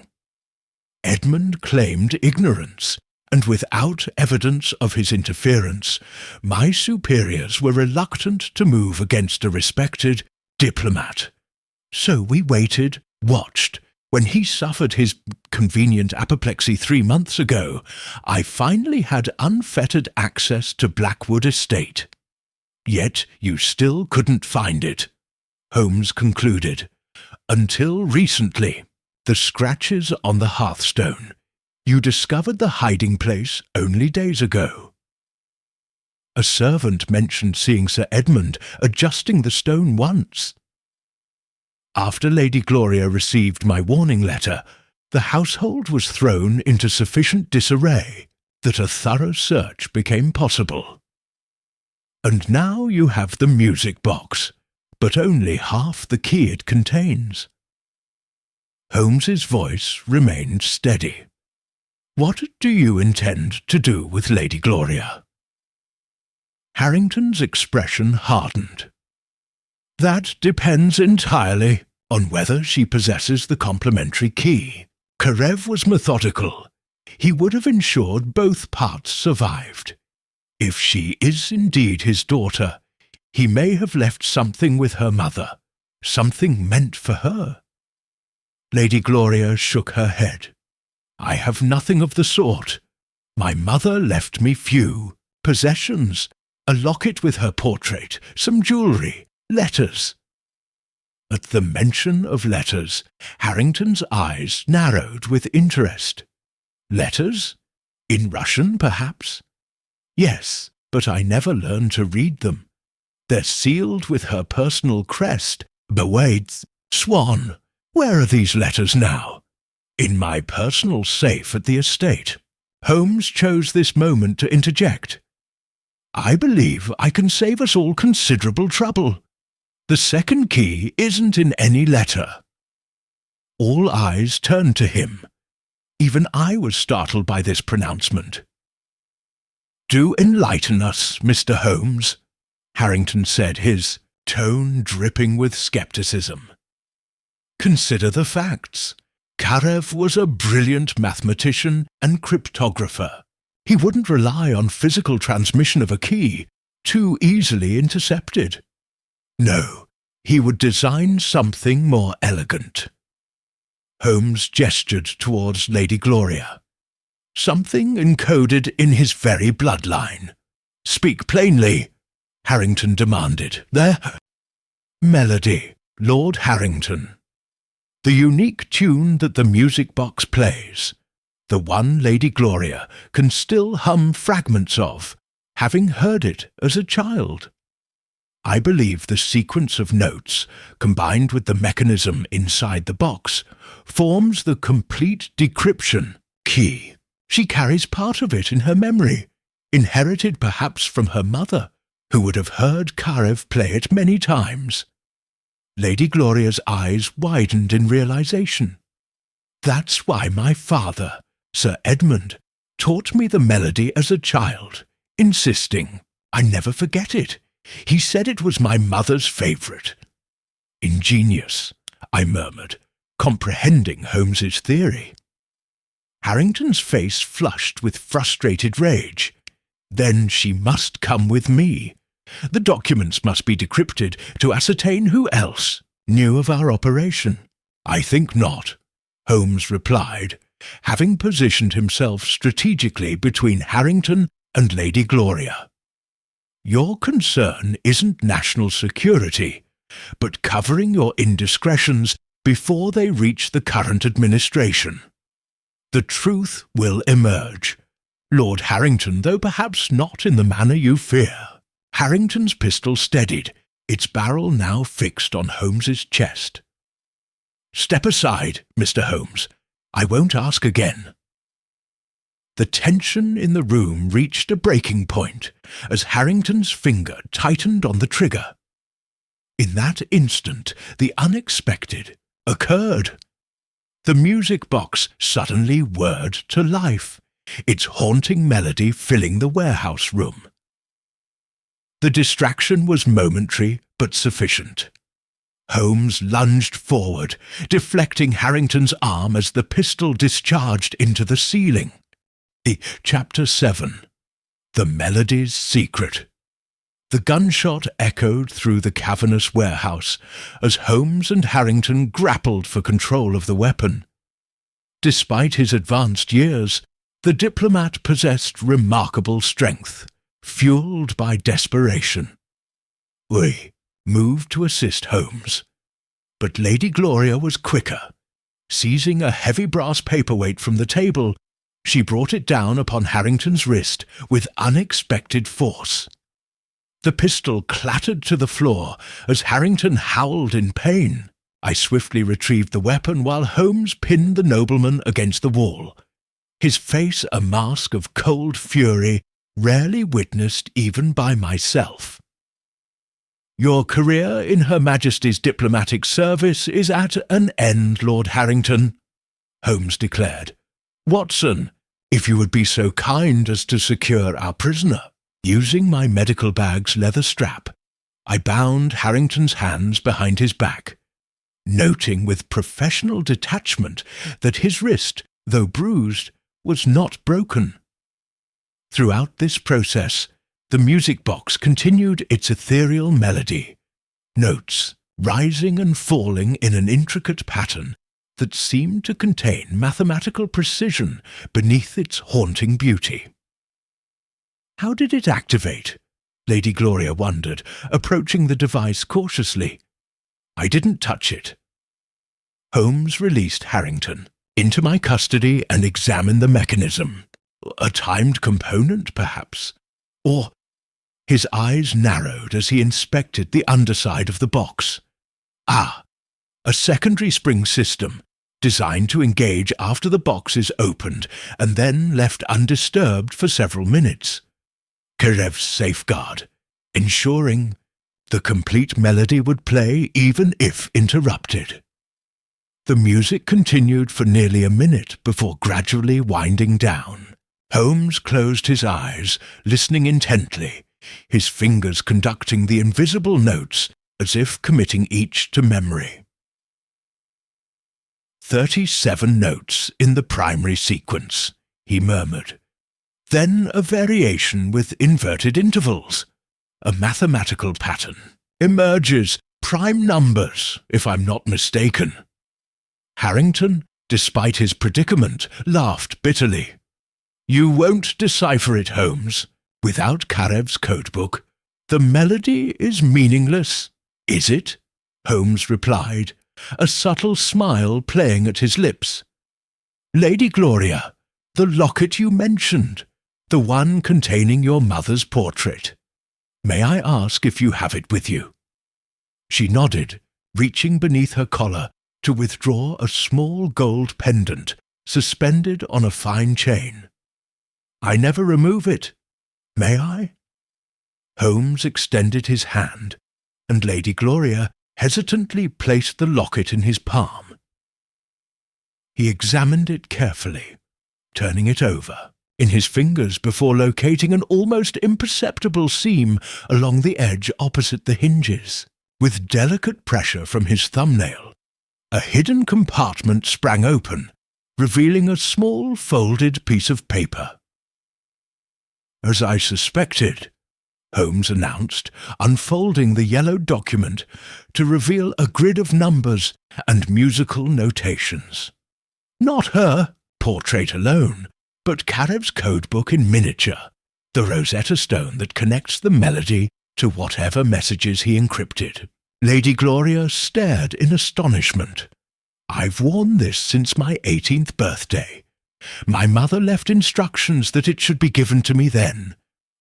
S1: Edmund claimed ignorance, and without evidence of his interference, my superiors were reluctant to move against a respected diplomat. So we waited, watched. When he suffered his convenient apoplexy 3 months ago, I finally had unfettered access to Blackwood Estate. Yet you still couldn't find it, Holmes concluded. Until recently, the scratches on the hearthstone. You discovered the hiding place only days ago. A servant mentioned seeing Sir Edmund adjusting the stone once. After Lady Gloria received my warning letter, the household was thrown into sufficient disarray that a thorough search became possible. And now you have the music box, but only half the key it contains. Holmes's voice remained steady. What do you intend to do with Lady Gloria? Harrington's expression hardened. That depends entirely on whether she possesses the complementary key. Karev was methodical. He would have ensured both parts survived. If she is indeed his daughter, he may have left something with her mother, something meant for her. Lady Gloria shook her head. I have nothing of the sort. My mother left me few possessions, a locket with her portrait, some jewellery, letters. At the mention of letters, Harrington's eyes narrowed with interest. Letters? In Russian, perhaps? Yes, but I never learned to read them. They're sealed with her personal crest, bewaids swan. Where are these letters now? In my personal safe at the estate. Holmes chose this moment to interject. I believe I can save us all considerable trouble. The second key isn't in any letter. All eyes turned to him. Even I was startled by this pronouncement. Do enlighten us, Mr. Holmes, Harrington said, his tone dripping with skepticism. Consider the facts. Karev was a brilliant mathematician and cryptographer. He wouldn't rely on physical transmission of a key, too easily intercepted. No, he would design something more elegant. Holmes gestured towards Lady Gloria. Something encoded in his very bloodline. "Speak plainly," Harrington demanded. "There." "Melody, Lord Harrington. The unique tune that the music box plays. The one Lady Gloria can still hum fragments of, having heard it as a child. I believe the sequence of notes, combined with the mechanism inside the box, forms the complete decryption key. She carries part of it in her memory, inherited perhaps from her mother, who would have heard Karev play it many times." Lady Gloria's eyes widened in realization. "That's why my father, Sir Edmund, taught me the melody as a child, insisting I never forget it. He said it was my mother's favourite." "Ingenious," I murmured, comprehending Holmes's theory. Harrington's face flushed with frustrated rage. "Then she must come with me. The documents must be decrypted to ascertain who else knew of our operation." "I think not," Holmes replied, having positioned himself strategically between Harrington and Lady Gloria. "Your concern isn't national security, but covering your indiscretions before they reach the current administration. The truth will emerge. Lord Harrington, though perhaps not in the manner you fear." Harrington's pistol steadied, its barrel now fixed on Holmes's chest. "Step aside, Mr. Holmes. I won't ask again." The tension in the room reached a breaking point as Harrington's finger tightened on the trigger. In that instant, the unexpected occurred. The music box suddenly whirred to life, its haunting melody filling the warehouse room. The distraction was momentary but sufficient. Holmes lunged forward, deflecting Harrington's arm as the pistol discharged into the ceiling. Chapter 7. The Melody's Secret. The gunshot echoed through the cavernous warehouse as Holmes and Harrington grappled for control of the weapon. Despite his advanced years, the diplomat possessed remarkable strength, fueled by desperation. We moved to assist Holmes, but Lady Gloria was quicker. Seizing a heavy brass paperweight from the table, she brought it down upon Harrington's wrist with unexpected force. The pistol clattered to the floor as Harrington howled in pain. I swiftly retrieved the weapon while Holmes pinned the nobleman against the wall, his face a mask of cold fury rarely witnessed even by myself. "Your career in Her Majesty's diplomatic service is at an end, Lord Harrington," Holmes declared. "Watson, if you would be so kind as to secure our prisoner." Using my medical bag's leather strap, I bound Harrington's hands behind his back, noting with professional detachment that his wrist, though bruised, was not broken. Throughout this process, the music box continued its ethereal melody, notes rising and falling in an intricate pattern that seemed to contain mathematical precision beneath its haunting beauty. "How did it activate?" Lady Gloria wondered, approaching the device cautiously. "I didn't touch it." Holmes released Harrington into my custody and examined the mechanism. A timed component, perhaps? Or... His eyes narrowed as he inspected the underside of the box. Ah, a secondary spring system, designed to engage after the box is opened and then left undisturbed for several minutes. Karev's safeguard, ensuring the complete melody would play even if interrupted. The music continued for nearly a minute before gradually winding down. Holmes closed his eyes, listening intently, his fingers conducting the invisible notes as if committing each to memory. 37 notes in the primary sequence," he murmured. "Then a variation with inverted intervals. A mathematical pattern emerges, prime numbers, if I'm not mistaken." Harrington, despite his predicament, laughed bitterly. "You won't decipher it, Holmes. Without Karev's codebook, the melody is meaningless, is it?" Holmes replied, a subtle smile playing at his lips. "Lady Gloria, the locket you mentioned, the one containing your mother's portrait. May I ask if you have it with you?" She nodded, reaching beneath her collar to withdraw a small gold pendant suspended on a fine chain. "I never remove it. May I?" Holmes extended his hand, and Lady Gloria hesitantly placed the locket in his palm. He examined it carefully, turning it over in his fingers before locating an almost imperceptible seam along the edge opposite the hinges. With delicate pressure from his thumbnail, a hidden compartment sprang open, revealing a small folded piece of paper. "As I suspected," Holmes announced, unfolding the yellow document to reveal a grid of numbers and musical notations. Not her portrait alone, but Karev's codebook in miniature, the Rosetta Stone that connects the melody to whatever messages he encrypted. Lady Gloria stared in astonishment. "I've worn this since my 18th birthday. My mother left instructions that it should be given to me then.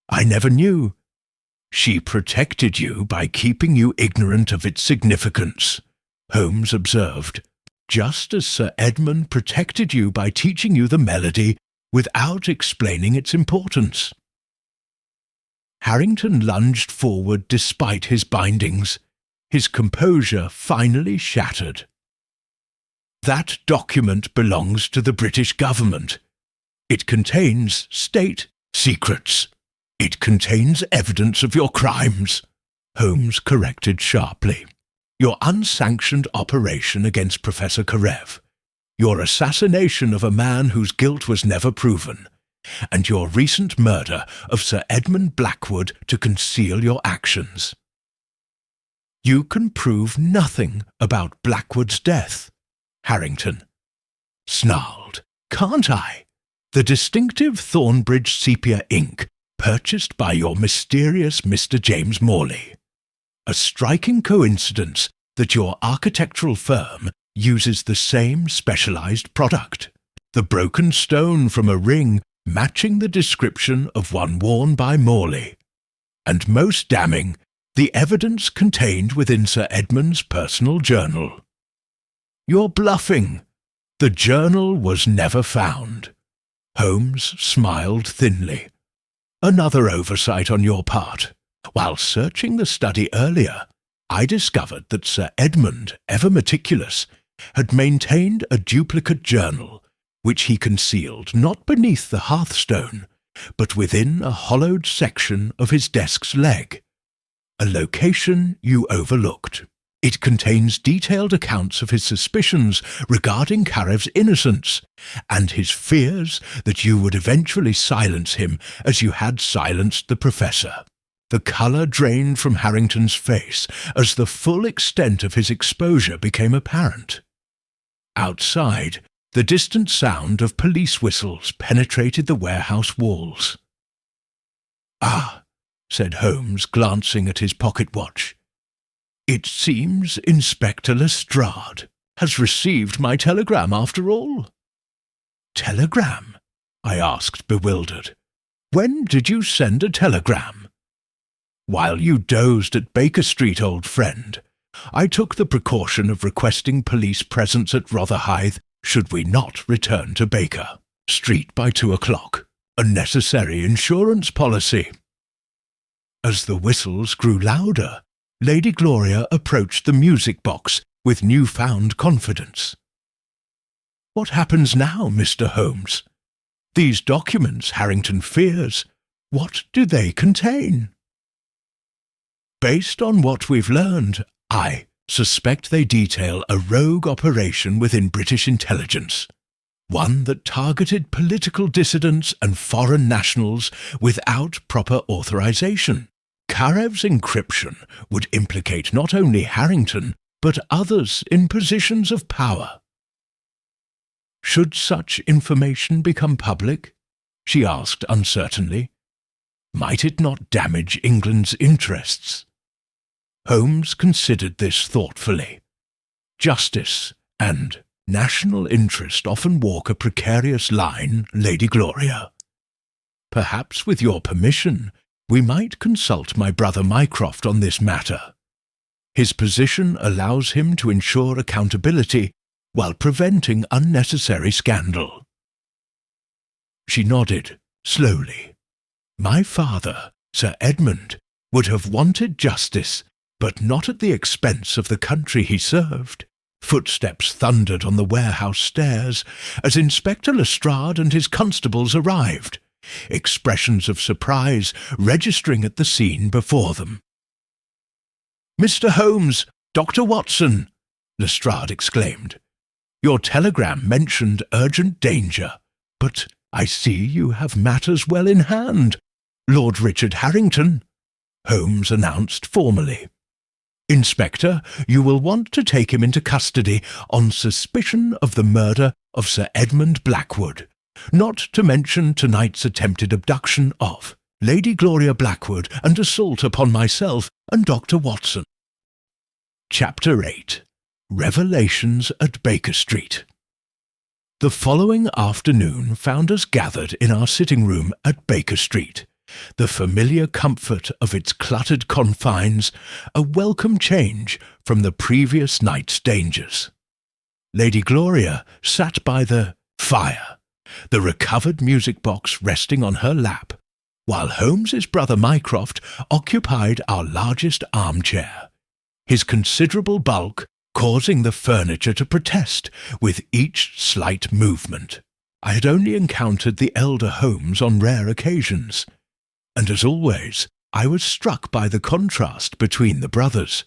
S1: I never knew. She protected you by keeping you ignorant of its significance," Holmes observed, "just as Sir Edmund protected you by teaching you the melody without explaining its importance." Harrington lunged forward despite his bindings, his composure finally shattered. "That document belongs to the British government. It contains state secrets. It contains evidence of your crimes," Holmes corrected sharply. "Your unsanctioned operation against Professor Karev, your assassination of a man whose guilt was never proven, and your recent murder of Sir Edmund Blackwood to conceal your actions." "You can prove nothing about Blackwood's death," Harrington snarled. "Can't I? The distinctive Thornbridge sepia ink purchased by your mysterious Mr. James Morley. A striking coincidence that your architectural firm uses the same specialized product. The broken stone from a ring matching the description of one worn by Morley. And most damning, the evidence contained within Sir Edmund's personal journal. You're bluffing. The journal was never found." Holmes smiled thinly. "Another oversight on your part. While searching the study earlier, I discovered that Sir Edmund, ever meticulous, had maintained a duplicate journal, which he concealed not beneath the hearthstone, but within a hollowed section of his desk's leg, a location you overlooked. It contains detailed accounts of his suspicions regarding Karev's innocence, and his fears that you would eventually silence him as you had silenced the professor." The colour drained from Harrington's face as the full extent of his exposure became apparent. Outside, the distant sound of police whistles penetrated the warehouse walls. "Ah," said Holmes, glancing at his pocket watch. "It seems Inspector Lestrade has received my telegram after all." "Telegram?" I asked, bewildered. "When did you send a telegram?" "While you dozed at Baker Street, old friend. I took the precaution of requesting police presence at Rotherhithe should we not return to Baker Street by 2 o'clock. A necessary insurance policy." As the whistles grew louder, Lady Gloria approached the music box with newfound confidence. "What happens now, Mr. Holmes? These documents Harrington fears, what do they contain?" "Based on what we've learned, I suspect they detail a rogue operation within British intelligence, one that targeted political dissidents and foreign nationals without proper authorization. Karev's encryption would implicate not only Harrington, but others in positions of power. Should such information become public? She asked uncertainly. Might it not damage England's interests? Holmes considered this thoughtfully. Justice and national interest often walk a precarious line, Lady Gloria. Perhaps with your permission, we might consult my brother Mycroft on this matter. His position allows him to ensure accountability while preventing unnecessary scandal. She nodded, slowly. My father, Sir Edmund, would have wanted justice, but not at the expense of the country he served. Footsteps thundered on the warehouse stairs as Inspector Lestrade and his constables arrived, expressions of surprise registering at the scene before them. "Mr. Holmes, Dr. Watson," Lestrade exclaimed. "Your telegram mentioned urgent danger, but I see you have matters well in hand. Lord Richard Harrington," Holmes announced formally. "Inspector, you will want to take him into custody on suspicion of the murder of Sir Edmund Blackwood, not to mention tonight's attempted abduction of Lady Gloria Blackwood and assault upon myself and Dr. Watson." Chapter 8. Revelations at Baker Street. The following afternoon found us gathered in our sitting room at Baker Street, the familiar comfort of its cluttered confines, a welcome change from the previous night's dangers. Lady Gloria sat by the fire, the recovered music box resting on her lap, while Holmes's brother Mycroft occupied our largest armchair, his considerable bulk causing the furniture to protest with each slight movement. I had only encountered the elder Holmes on rare occasions, and as always, I was struck by the contrast between the brothers,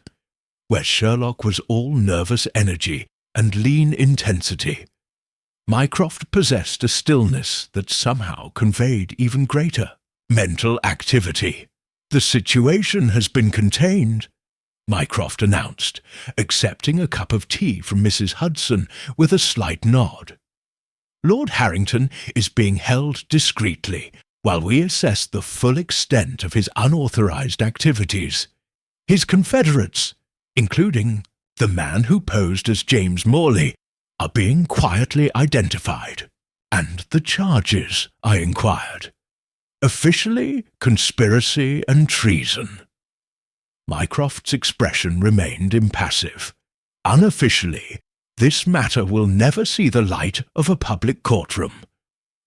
S1: where Sherlock was all nervous energy and lean intensity. Mycroft possessed a stillness that somehow conveyed even greater mental activity. "The situation has been contained," Mycroft announced, accepting a cup of tea from Mrs. Hudson with a slight nod. "Lord Harrington is being held discreetly while we assess the full extent of his unauthorized activities. His confederates, including the man who posed as James Morley, are being quietly identified." "And the charges?" I inquired. "Officially, conspiracy and treason." Mycroft's expression remained impassive. "Unofficially, this matter will never see the light of a public courtroom.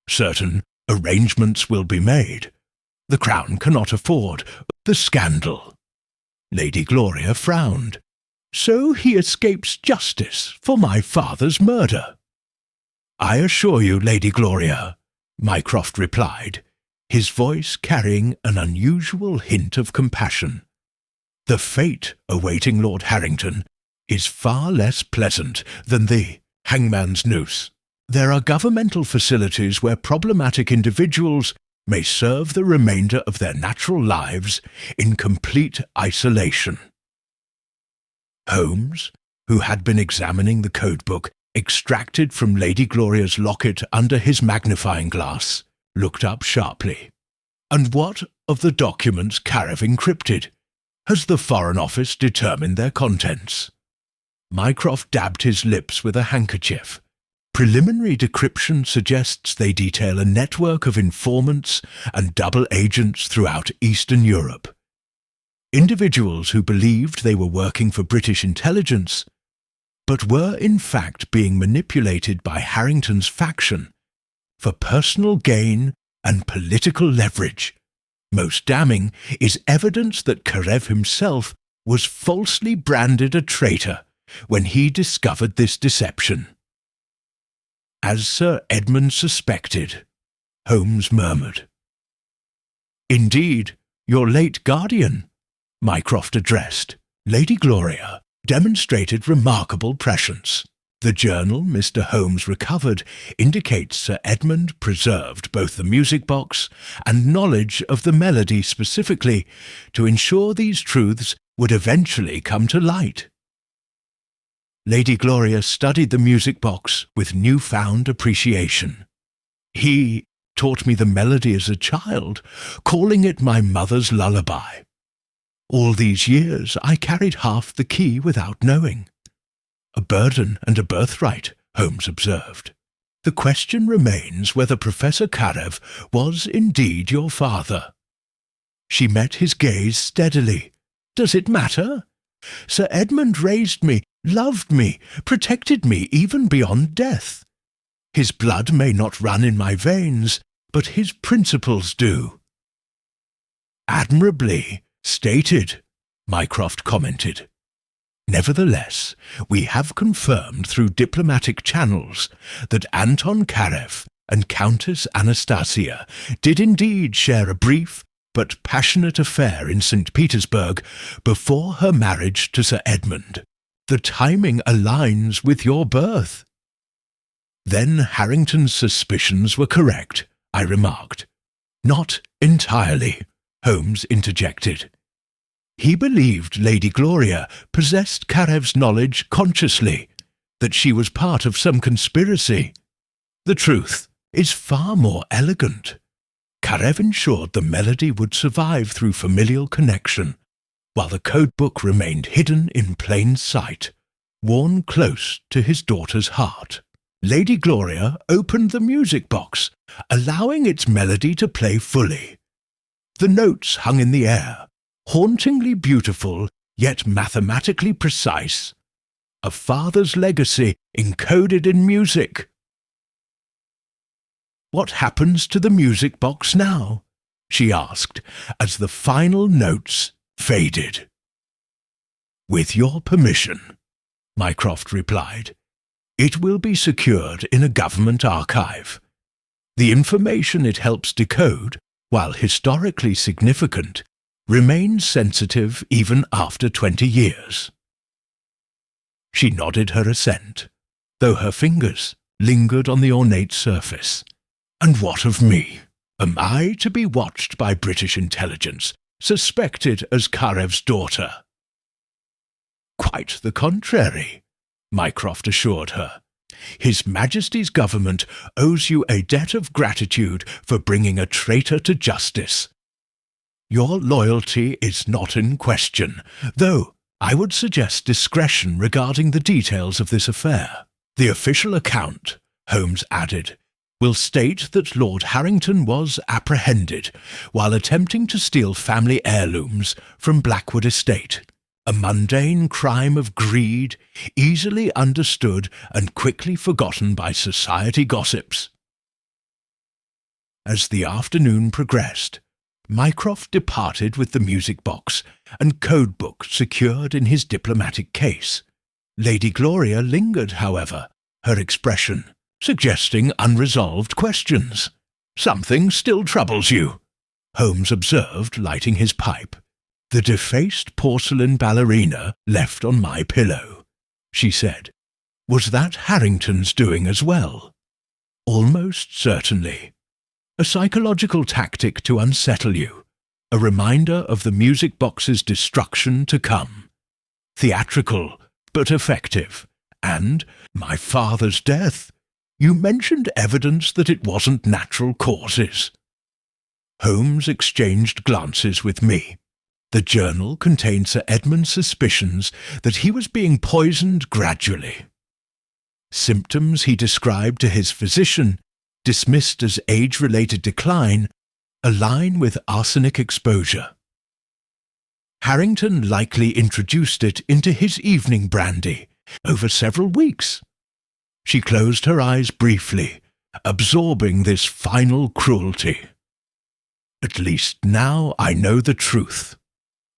S1: Certain arrangements will be made. The Crown cannot afford the scandal." Lady Gloria frowned. "So he escapes justice for my father's murder?" "I assure you, Lady Gloria," Mycroft replied, his voice carrying an unusual hint of compassion, "the fate awaiting Lord Harrington is far less pleasant than the hangman's noose. There are governmental facilities where problematic individuals may serve the remainder of their natural lives in complete isolation." Holmes, who had been examining the codebook extracted from Lady Gloria's locket under his magnifying glass, looked up sharply. "And what of the documents Karev encrypted? Has the Foreign Office determined their contents?" Mycroft dabbed his lips with a handkerchief. "Preliminary decryption suggests they detail a network of informants and double agents throughout Eastern Europe. Individuals who believed they were working for British intelligence, but were in fact being manipulated by Harrington's faction for personal gain and political leverage. Most damning is evidence that Karev himself was falsely branded a traitor when he discovered this deception." "As Sir Edmund suspected," Holmes murmured. "Indeed, your late guardian," Mycroft addressed. "Lady Gloria, demonstrated remarkable prescience. The journal Mr. Holmes recovered indicates Sir Edmund preserved both the music box and knowledge of the melody specifically to ensure these truths would eventually come to light. Lady Gloria studied the music box with newfound appreciation. He taught me the melody as a child, calling it my mother's lullaby. All these years I carried half the key without knowing. A burden and a birthright, Holmes observed. The question remains whether Professor Karev was indeed your father. She met his gaze steadily. Does it matter? Sir Edmund raised me, loved me, protected me even beyond death. His blood may not run in my veins, but his principles do. Admirably stated, Mycroft commented. Nevertheless, we have confirmed through diplomatic channels that Anton Karev and Countess Anastasia did indeed share a brief but passionate affair in St. Petersburg before her marriage to Sir Edmund. The timing aligns with your birth. Then Harrington's suspicions were correct, I remarked. Not entirely, Holmes interjected. He believed Lady Gloria possessed Karev's knowledge consciously, that she was part of some conspiracy. The truth is far more elegant. Karev ensured the melody would survive through familial connection, while the codebook remained hidden in plain sight, worn close to his daughter's heart. Lady Gloria opened the music box, allowing its melody to play fully. The notes hung in the air, hauntingly beautiful, yet mathematically precise. A father's legacy encoded in music. What happens to the music box now? She asked, as the final notes faded. With your permission, Mycroft replied. It will be secured in a government archive. The information it helps decode, while historically significant, remains sensitive even after 20 years. She nodded her assent, though her fingers lingered on the ornate surface. And what of me? Am I to be watched by British intelligence, suspected as Karev's daughter? Quite the contrary, Mycroft assured her. His Majesty's government owes you a debt of gratitude for bringing a traitor to justice. Your loyalty is not in question, though I would suggest discretion regarding the details of this affair. The official account, Holmes added, will state that Lord Harrington was apprehended while attempting to steal family heirlooms from Blackwood Estate, a mundane crime of greed, easily understood and quickly forgotten by society gossips. As the afternoon progressed, Mycroft departed with the music box and codebook secured in his diplomatic case. Lady Gloria lingered, however, her expression suggesting unresolved questions. Something still troubles you, Holmes observed, lighting his pipe. The defaced porcelain ballerina left on my pillow, she said. Was that Harrington's doing as well? Almost certainly. A psychological tactic to unsettle you, a reminder of the music box's destruction to come. Theatrical, but effective. And my father's death. You mentioned evidence that it wasn't natural causes. Holmes exchanged glances with me. The journal contained Sir Edmund's suspicions that he was being poisoned gradually. Symptoms he described to his physician, dismissed as age-related decline, align with arsenic exposure. Harrington likely introduced it into his evening brandy over several weeks. She closed her eyes briefly, absorbing this final cruelty. At least now I know the truth.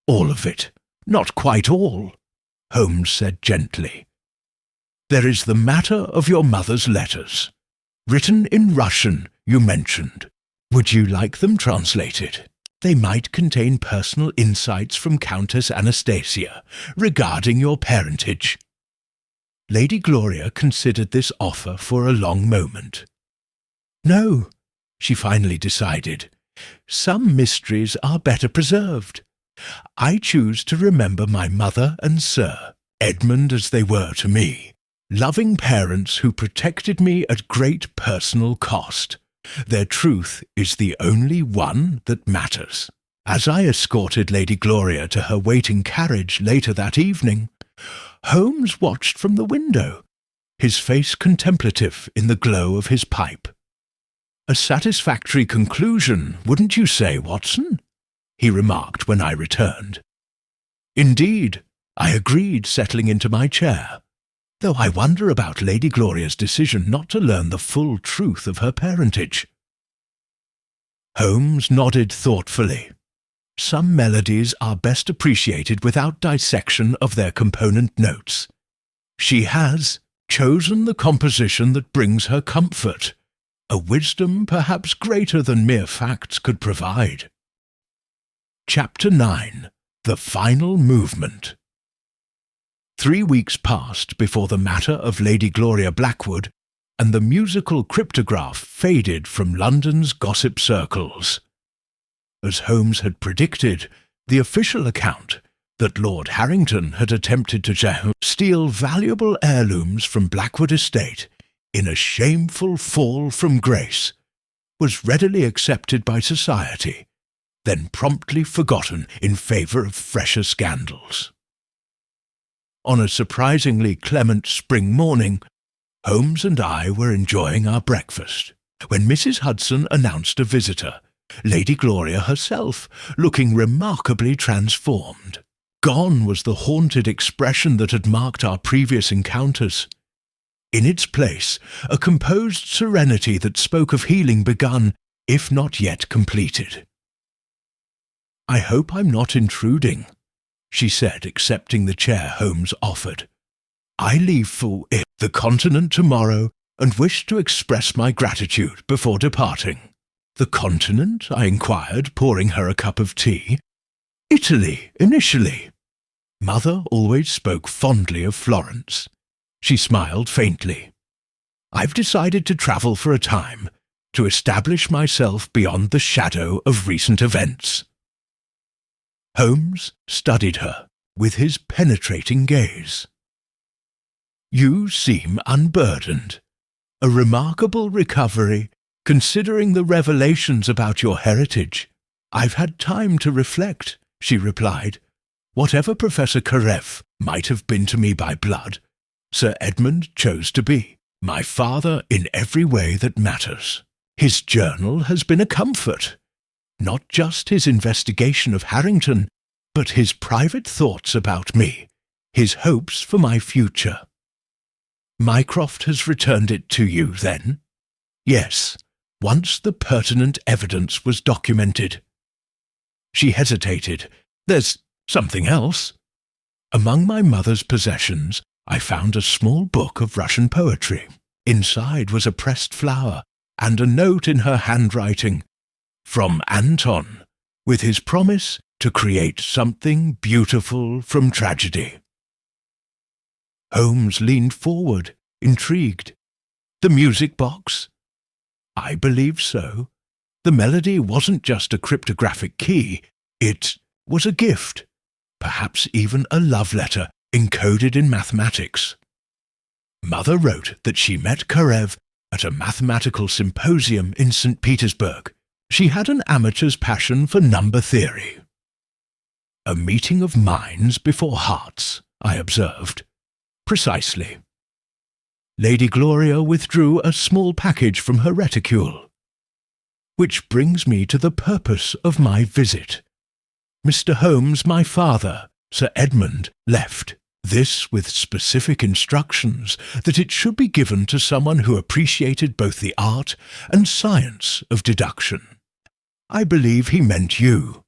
S1: All of it. Not quite all, Holmes said gently. There is the matter of your mother's letters. Written in Russian, you mentioned. Would you like them translated? They might contain personal insights from Countess Anastasia regarding your parentage. Lady Gloria considered this offer for a long moment. No, she finally decided. Some mysteries are better preserved. I choose to remember my mother and Sir Edmund as they were to me, loving parents who protected me at great personal cost. Their truth is the only one that matters. As I escorted Lady Gloria to her waiting carriage later that evening, Holmes watched from the window, his face contemplative in the glow of his pipe. "A satisfactory conclusion, wouldn't you say, Watson?" he remarked when I returned. "Indeed," I agreed, settling into my chair, though I wonder about Lady Gloria's decision not to learn the full truth of her parentage. Holmes nodded thoughtfully. Some melodies are best appreciated without dissection of their component notes. She has chosen the composition that brings her comfort, a wisdom perhaps greater than mere facts could provide. Chapter 9. The Final Movement. 3 weeks passed before the matter of Lady Gloria Blackwood and the musical cryptograph faded from London's gossip circles. As Holmes had predicted, the official account that Lord Harrington had attempted to steal valuable heirlooms from Blackwood Estate in a shameful fall from grace was readily accepted by society, then promptly forgotten in favour of fresher scandals. On a surprisingly clement spring morning, Holmes and I were enjoying our breakfast when Mrs. Hudson announced a visitor, Lady Gloria herself, looking remarkably transformed. Gone was the haunted expression that had marked our previous encounters. In its place, a composed serenity that spoke of healing begun, if not yet completed. "I hope I'm not intruding," she said, accepting the chair Holmes offered. "I leave for the continent tomorrow and wish to express my gratitude before departing." "The continent?" I inquired, pouring her a cup of tea. "Italy, initially." Mother always spoke fondly of Florence. She smiled faintly. "I've decided to travel for a time, to establish myself beyond the shadow of recent events." Holmes studied her with his penetrating gaze. "You seem unburdened. A remarkable recovery, considering the revelations about your heritage." "I've had time to reflect," she replied. "Whatever Professor Karev might have been to me by blood, Sir Edmund chose to be my father in every way that matters. His journal has been a comfort. Not just his investigation of Harrington, but his private thoughts about me, his hopes for my future." "Mycroft has returned it to you, then?" "Yes, once the pertinent evidence was documented." She hesitated. "There's something else." "Among my mother's possessions, I found a small book of Russian poetry. Inside was a pressed flower, and a note in her handwriting, from Anton, with his promise to create something beautiful from tragedy." Holmes leaned forward, intrigued. "The music box?" "I believe so. The melody wasn't just a cryptographic key, it was a gift, perhaps even a love letter encoded in mathematics. Mother wrote that she met Karev at a mathematical symposium in St. Petersburg. She had an amateur's passion for number theory." "A meeting of minds before hearts," I observed. "Precisely." Lady Gloria withdrew a small package from her reticule. "Which brings me to the purpose of my visit. Mr. Holmes, my father, Sir Edmund, left this with specific instructions that it should be given to someone who appreciated both the art and science of deduction. I believe he meant you."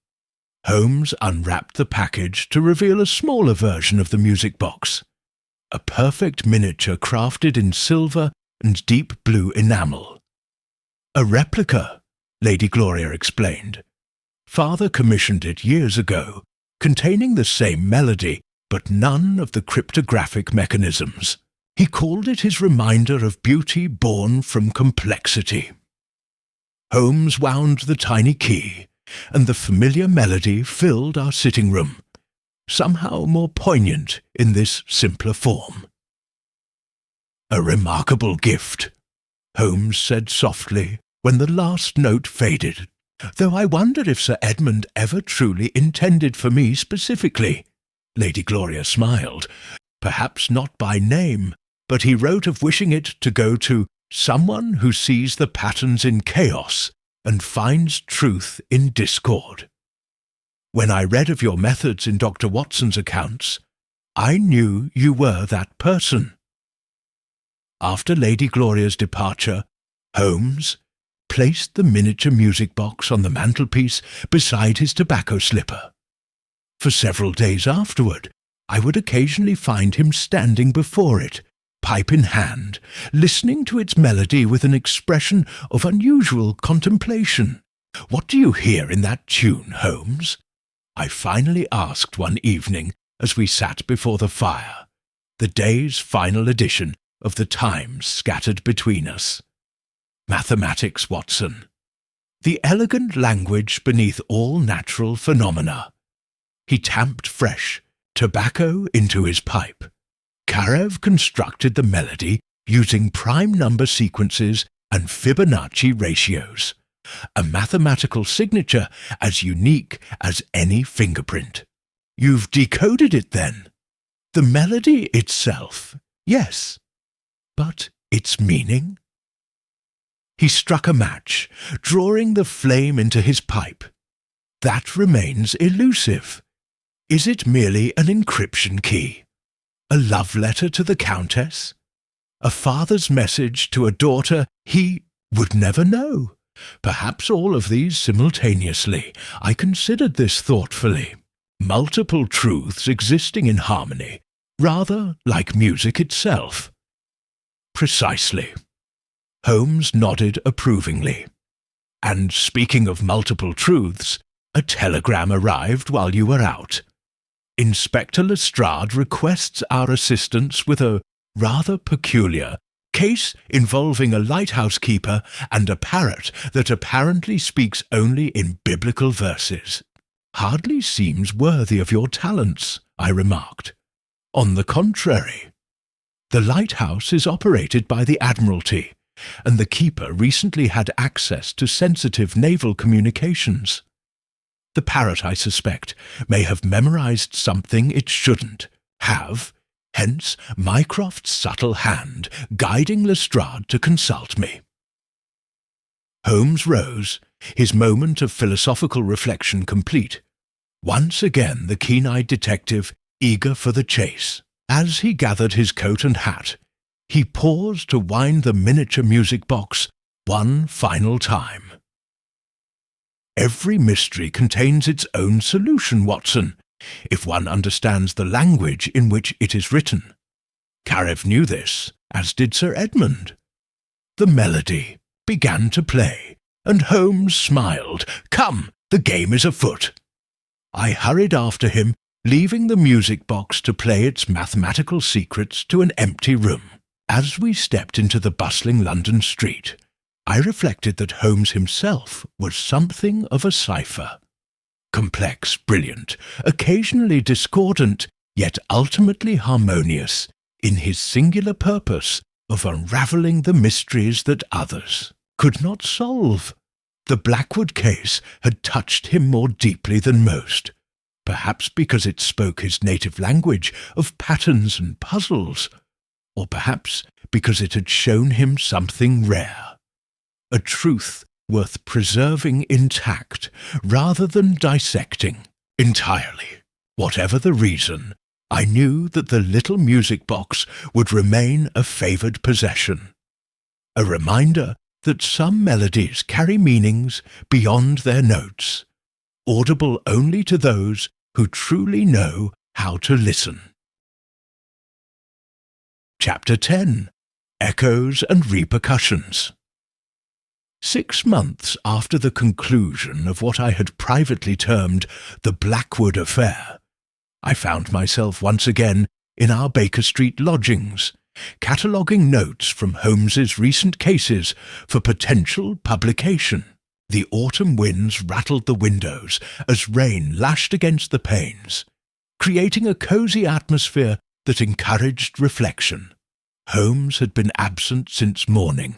S1: Holmes unwrapped the package to reveal a smaller version of the music box, a perfect miniature crafted in silver and deep blue enamel. "A replica," Lady Gloria explained. Father commissioned it years ago, containing the same melody, but none of the cryptographic mechanisms. He called it his reminder of beauty born from complexity. Holmes wound the tiny key, and the familiar melody filled our sitting room, somehow more poignant in this simpler form. "A remarkable gift," Holmes said softly when the last note faded, "though I wonder if Sir Edmund ever truly intended for me specifically." Lady Gloria smiled. "Perhaps not by name, but he wrote of wishing it to go to someone who sees the patterns in chaos and finds truth in discord. When I read of your methods in Dr. Watson's accounts, I knew you were that person." After Lady Gloria's departure, Holmes placed the miniature music box on the mantelpiece beside his tobacco slipper. For several days afterward, I would occasionally find him standing before it, pipe in hand, listening to its melody with an expression of unusual contemplation. "What do you hear in that tune, Holmes?" I finally asked one evening as we sat before the fire, the day's final edition of the Times scattered between us. "Mathematics, Watson. The elegant language beneath all natural phenomena." He tamped fresh tobacco into his pipe. "Karev constructed the melody using prime number sequences and Fibonacci ratios, a mathematical signature as unique as any fingerprint." "You've decoded it, then?" "The melody itself, yes. But its meaning?" He struck a match, drawing the flame into his pipe. "That remains elusive. Is it merely an encryption key? A love letter to the Countess? A father's message to a daughter he would never know? Perhaps all of these simultaneously." I considered this thoughtfully. Multiple truths existing in harmony, rather like music itself. "Precisely." Holmes nodded approvingly. "And speaking of multiple truths, a telegram arrived while you were out. Inspector Lestrade requests our assistance with a rather peculiar case involving a lighthouse keeper and a parrot that apparently speaks only in biblical verses." "Hardly seems worthy of your talents," I remarked. "On the contrary. The lighthouse is operated by the Admiralty, and the keeper recently had access to sensitive naval communications. The parrot, I suspect, may have memorized something it shouldn't have, hence Mycroft's subtle hand guiding Lestrade to consult me." Holmes rose, his moment of philosophical reflection complete. Once again the keen-eyed detective eager for the chase. As he gathered his coat and hat, he paused to wind the miniature music box one final time. "Every mystery contains its own solution, Watson, if one understands the language in which it is written. Karev knew this, as did Sir Edmund." The melody began to play, and Holmes smiled. "Come, the game is afoot." I hurried after him, leaving the music box to play its mathematical secrets to an empty room. As we stepped into the bustling London street, I reflected that Holmes himself was something of a cipher. Complex, brilliant, occasionally discordant, yet ultimately harmonious in his singular purpose of unravelling the mysteries that others could not solve. The Blackwood case had touched him more deeply than most, perhaps because it spoke his native language of patterns and puzzles, or perhaps because it had shown him something rare, a truth worth preserving intact rather than dissecting entirely. Whatever the reason, I knew that the little music box would remain a favoured possession, a reminder that some melodies carry meanings beyond their notes, audible only to those who truly know how to listen. Chapter 10. Echoes and Repercussions. 6 months after the conclusion of what I had privately termed the Blackwood affair, I found myself once again in our Baker Street lodgings, cataloguing notes from Holmes's recent cases for potential publication. The autumn winds rattled the windows as rain lashed against the panes, creating a cosy atmosphere that encouraged reflection. Holmes had been absent since morning,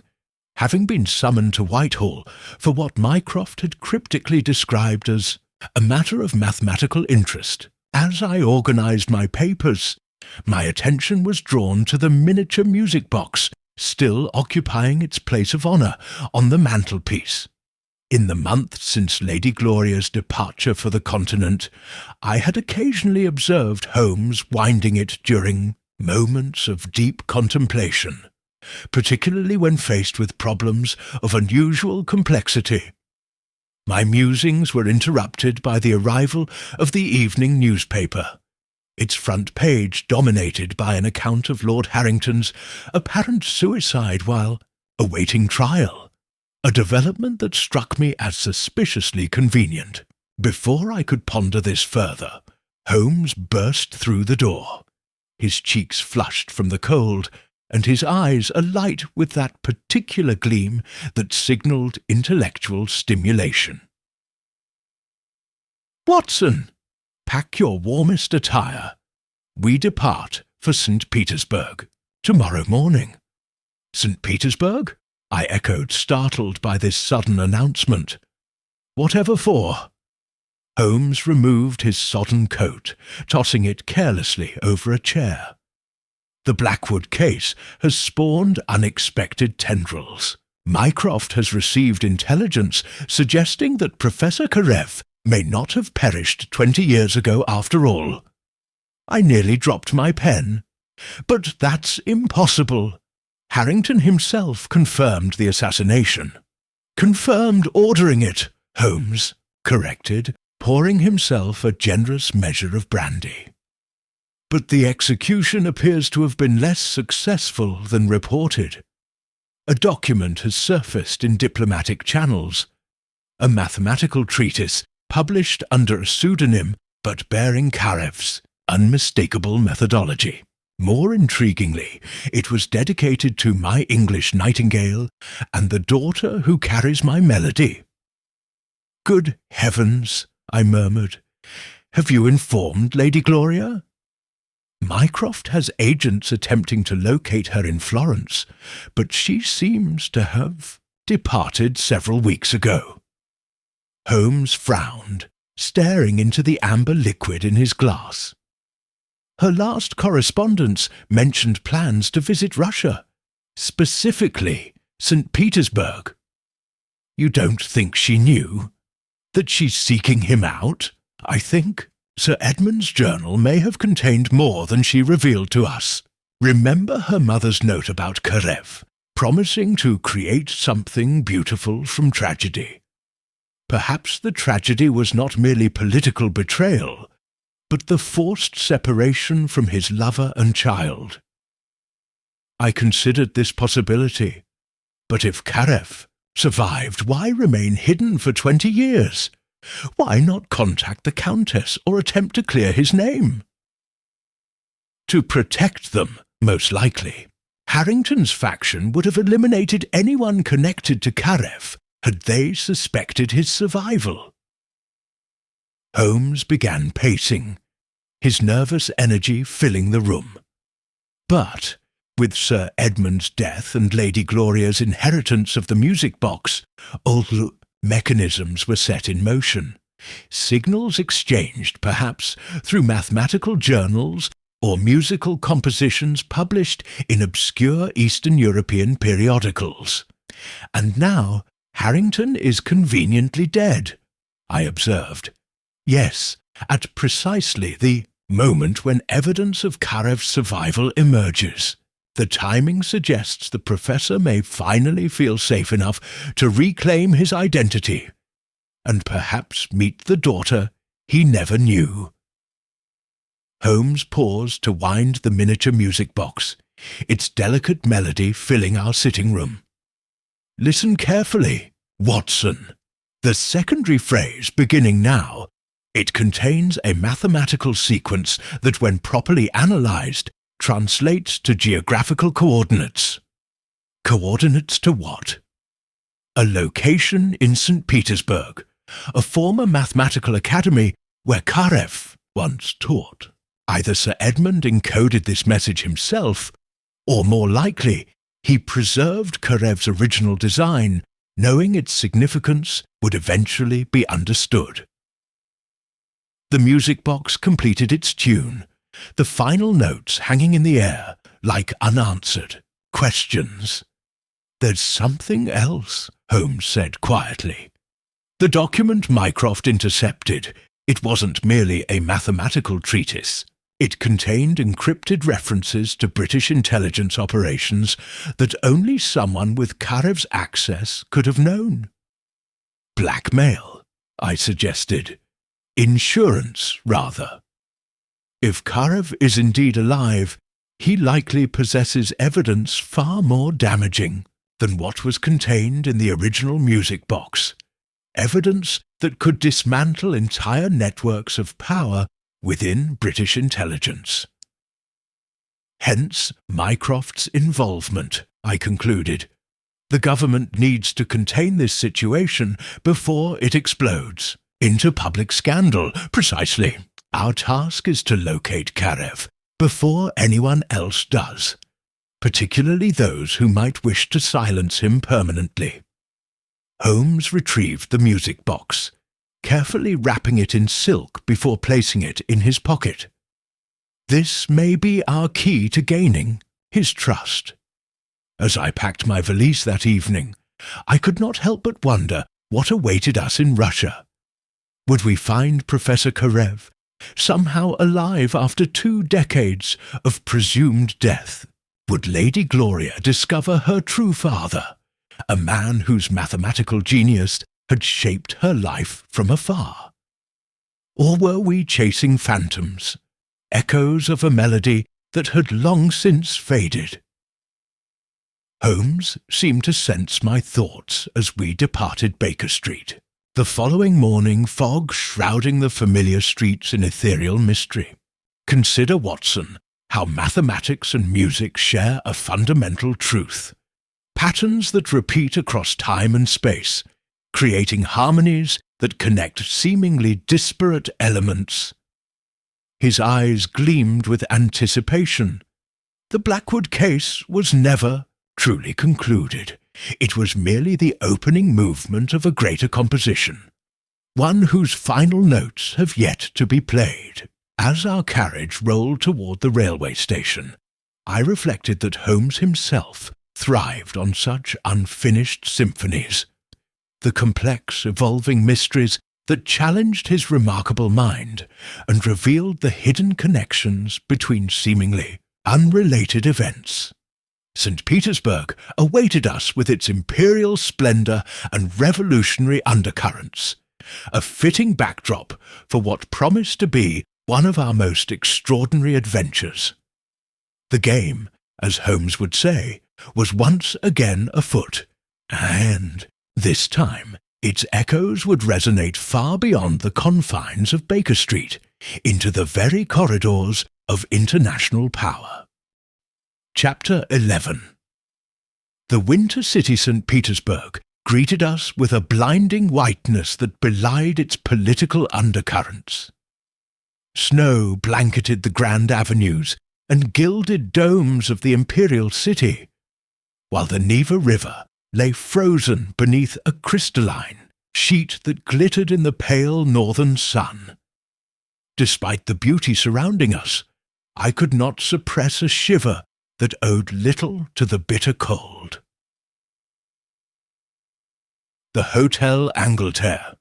S1: having been summoned to Whitehall for what Mycroft had cryptically described as a matter of mathematical interest. As I organised my papers, my attention was drawn to the miniature music box still occupying its place of honour on the mantelpiece. In the month since Lady Gloria's departure for the Continent, I had occasionally observed Holmes winding it during moments of deep contemplation, particularly when faced with problems of unusual complexity. My musings were interrupted by the arrival of the evening newspaper, its front page dominated by an account of Lord Harrington's apparent suicide while awaiting trial, a development that struck me as suspiciously convenient. Before I could ponder this further, Holmes burst through the door, his cheeks flushed from the cold, and his eyes alight with that particular gleam that signalled intellectual stimulation. "Watson, pack your warmest attire. We depart for St. Petersburg tomorrow morning." "St. Petersburg?" I echoed, startled by this sudden announcement. "Whatever for?" Holmes removed his sodden coat, tossing it carelessly over a chair. "The Blackwood case has spawned unexpected tendrils. Mycroft has received intelligence suggesting that Professor Karev may not have perished 20 years ago after all." I nearly dropped my pen. "But that's impossible. Harrington himself confirmed the assassination." "Confirmed ordering it," Holmes corrected, pouring himself a generous measure of brandy. "But the execution appears to have been less successful than reported. A document has surfaced in diplomatic channels, a mathematical treatise published under a pseudonym but bearing Karev's unmistakable methodology. More intriguingly, it was dedicated to my English nightingale and the daughter who carries my melody." "Good heavens," I murmured. "Have you informed Lady Gloria?" "Mycroft has agents attempting to locate her in Florence, but she seems to have departed several weeks ago." Holmes frowned, staring into the amber liquid in his glass. "Her last correspondence mentioned plans to visit Russia, specifically St. Petersburg. You don't think she knew? That she's seeking him out, I think. Sir Edmund's journal may have contained more than she revealed to us. Remember her mother's note about Karev, promising to create something beautiful from tragedy. Perhaps the tragedy was not merely political betrayal, but the forced separation from his lover and child. I considered this possibility, but if Karev survived, why remain hidden for 20 years? Why not contact the Countess or attempt to clear his name? To protect them, most likely. Harrington's faction would have eliminated anyone connected to Karev had they suspected his survival. Holmes began pacing, his nervous energy filling the room. But, with Sir Edmund's death and Lady Gloria's inheritance of the music box, old mechanisms were set in motion. Signals exchanged, perhaps, through mathematical journals or musical compositions published in obscure Eastern European periodicals. And now Harrington is conveniently dead, I observed. Yes, at precisely the moment when evidence of Karev's survival emerges. The timing suggests the professor may finally feel safe enough to reclaim his identity, and perhaps meet the daughter he never knew. Holmes paused to wind the miniature music box, its delicate melody filling our sitting room. "Listen carefully," Watson. The secondary phrase, beginning now, it contains a mathematical sequence that, when properly analysed, translates to geographical coordinates. Coordinates to what? A location in St. Petersburg, a former mathematical academy where Karev once taught. Either Sir Edmund encoded this message himself, or more likely, he preserved Karev's original design, knowing its significance would eventually be understood. The music box completed its tune, the final notes hanging in the air like unanswered questions. "There's something else," Holmes said quietly. The document Mycroft intercepted, it wasn't merely a mathematical treatise. It contained encrypted references to British intelligence operations that only someone with Karev's access could have known. Blackmail, I suggested. Insurance, rather. If Karev is indeed alive, he likely possesses evidence far more damaging than what was contained in the original music box. Evidence that could dismantle entire networks of power within British intelligence. Hence Mycroft's involvement, I concluded. The government needs to contain this situation before it explodes into public scandal. Precisely. Our task is to locate Karev before anyone else does, particularly those who might wish to silence him permanently. Holmes retrieved the music box, carefully wrapping it in silk before placing it in his pocket. This may be our key to gaining his trust. As I packed my valise that evening, I could not help but wonder what awaited us in Russia. Would we find Professor Karev somehow alive after 2 decades of presumed death? Would Lady Gloria discover her true father, a man whose mathematical genius had shaped her life from afar? Or were we chasing phantoms, echoes of a melody that had long since faded? Holmes seemed to sense my thoughts as we departed Baker Street. The following morning, fog shrouding the familiar streets in ethereal mystery. Consider, Watson, how mathematics and music share a fundamental truth. Patterns that repeat across time and space, creating harmonies that connect seemingly disparate elements. His eyes gleamed with anticipation. The Blackwood case was never truly concluded. It was merely the opening movement of a greater composition, one whose final notes have yet to be played. As our carriage rolled toward the railway station, I reflected that Holmes himself thrived on such unfinished symphonies. The complex, evolving mysteries that challenged his remarkable mind and revealed the hidden connections between seemingly unrelated events. St. Petersburg awaited us with its imperial splendor and revolutionary undercurrents, a fitting backdrop for what promised to be one of our most extraordinary adventures. The game, as Holmes would say, was once again afoot, and this time its echoes would resonate far beyond the confines of Baker Street, into the very corridors of international power. Chapter 11. The winter city St. Petersburg greeted us with a blinding whiteness that belied its political undercurrents. Snow blanketed the grand avenues and gilded domes of the imperial city, while the Neva River lay frozen beneath a crystalline sheet that glittered in the pale northern sun. Despite the beauty surrounding us, I could not suppress a shiver that owed little to the bitter cold. The Hotel Angleterre,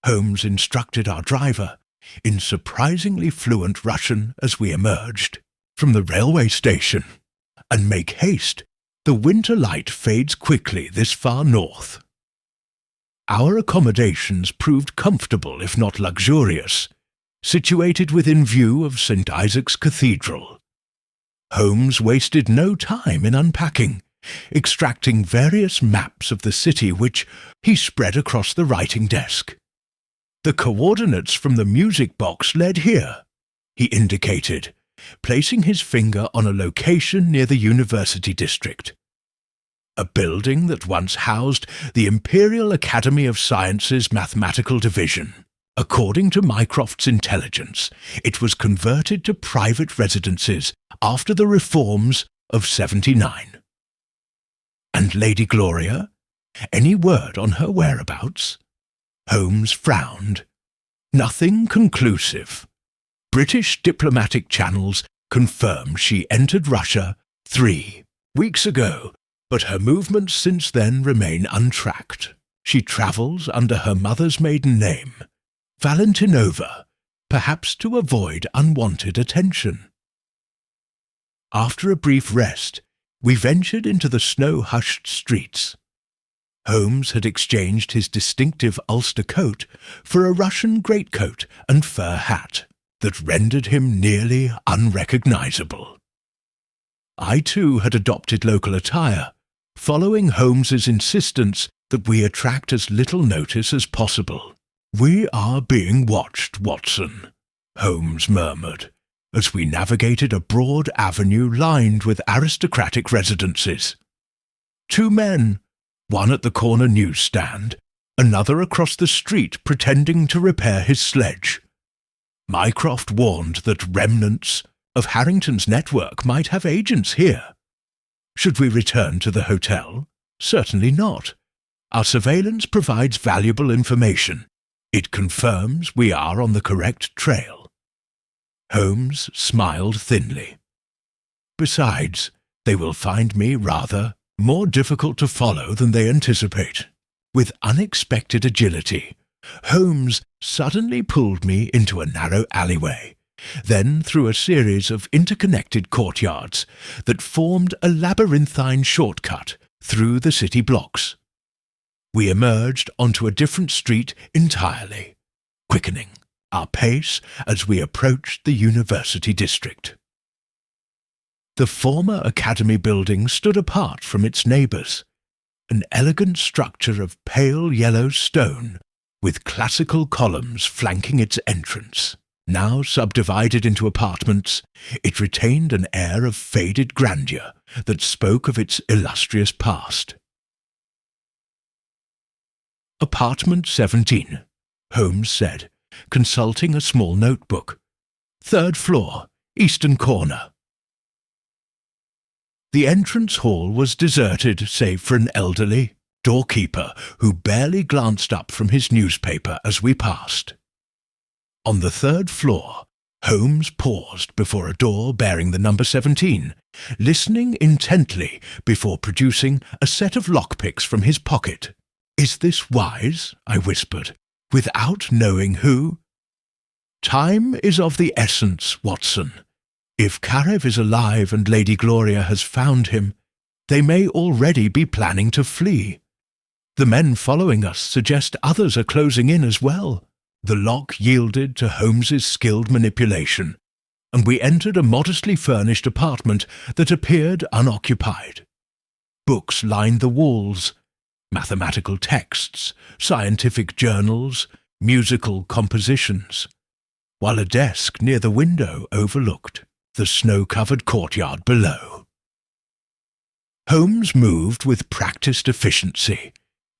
S1: Holmes instructed our driver, in surprisingly fluent Russian as we emerged from the railway station. And make haste, the winter light fades quickly this far north. Our accommodations proved comfortable if not luxurious, situated within view of St. Isaac's Cathedral. Holmes wasted no time in unpacking, extracting various maps of the city which he spread across the writing desk. "The coordinates from the music box led here," he indicated, placing his finger on a location near the University District. A building that once housed the Imperial Academy of Sciences Mathematical Division. According to Mycroft's intelligence, it was converted to private residences after the reforms of '79. And Lady Gloria? Any word on her whereabouts? Holmes frowned. Nothing conclusive. British diplomatic channels confirm she entered Russia 3 weeks ago, but her movements since then remain untracked. She travels under her mother's maiden name, Valentinova, perhaps to avoid unwanted attention. After a brief rest, we ventured into the snow-hushed streets. Holmes had exchanged his distinctive Ulster coat for a Russian greatcoat and fur hat that rendered him nearly unrecognizable. I too had adopted local attire, following Holmes's insistence that we attract as little notice as possible. "We are being watched, Watson," Holmes murmured, as we navigated a broad avenue lined with aristocratic residences. 2 men, one at the corner newsstand, another across the street pretending to repair his sledge. Mycroft warned that remnants of Harrington's network might have agents here. Should we return to the hotel? Certainly not. Our surveillance provides valuable information. It confirms we are on the correct trail. Holmes smiled thinly. Besides, they will find me rather more difficult to follow than they anticipate. With unexpected agility, Holmes suddenly pulled me into a narrow alleyway, then through a series of interconnected courtyards that formed a labyrinthine shortcut through the city blocks. We emerged onto a different street entirely, quickening our pace as we approached the University District. The former Academy building stood apart from its neighbours, an elegant structure of pale yellow stone with classical columns flanking its entrance. Now subdivided into apartments, it retained an air of faded grandeur that spoke of its illustrious past. "Apartment 17, Holmes said, consulting a small notebook. "3rd floor, eastern corner." The entrance hall was deserted save for an elderly doorkeeper who barely glanced up from his newspaper as we passed. On the 3rd floor, Holmes paused before a door bearing the number 17, listening intently before producing a set of lockpicks from his pocket. "Is this wise?" I whispered, without knowing who. "Time is of the essence, Watson. If Karev is alive and Lady Gloria has found him, they may already be planning to flee. The men following us suggest others are closing in as well." The lock yielded to Holmes's skilled manipulation, and we entered a modestly furnished apartment that appeared unoccupied. Books lined the walls, mathematical texts, scientific journals, musical compositions, while a desk near the window overlooked the snow-covered courtyard below. Holmes moved with practiced efficiency,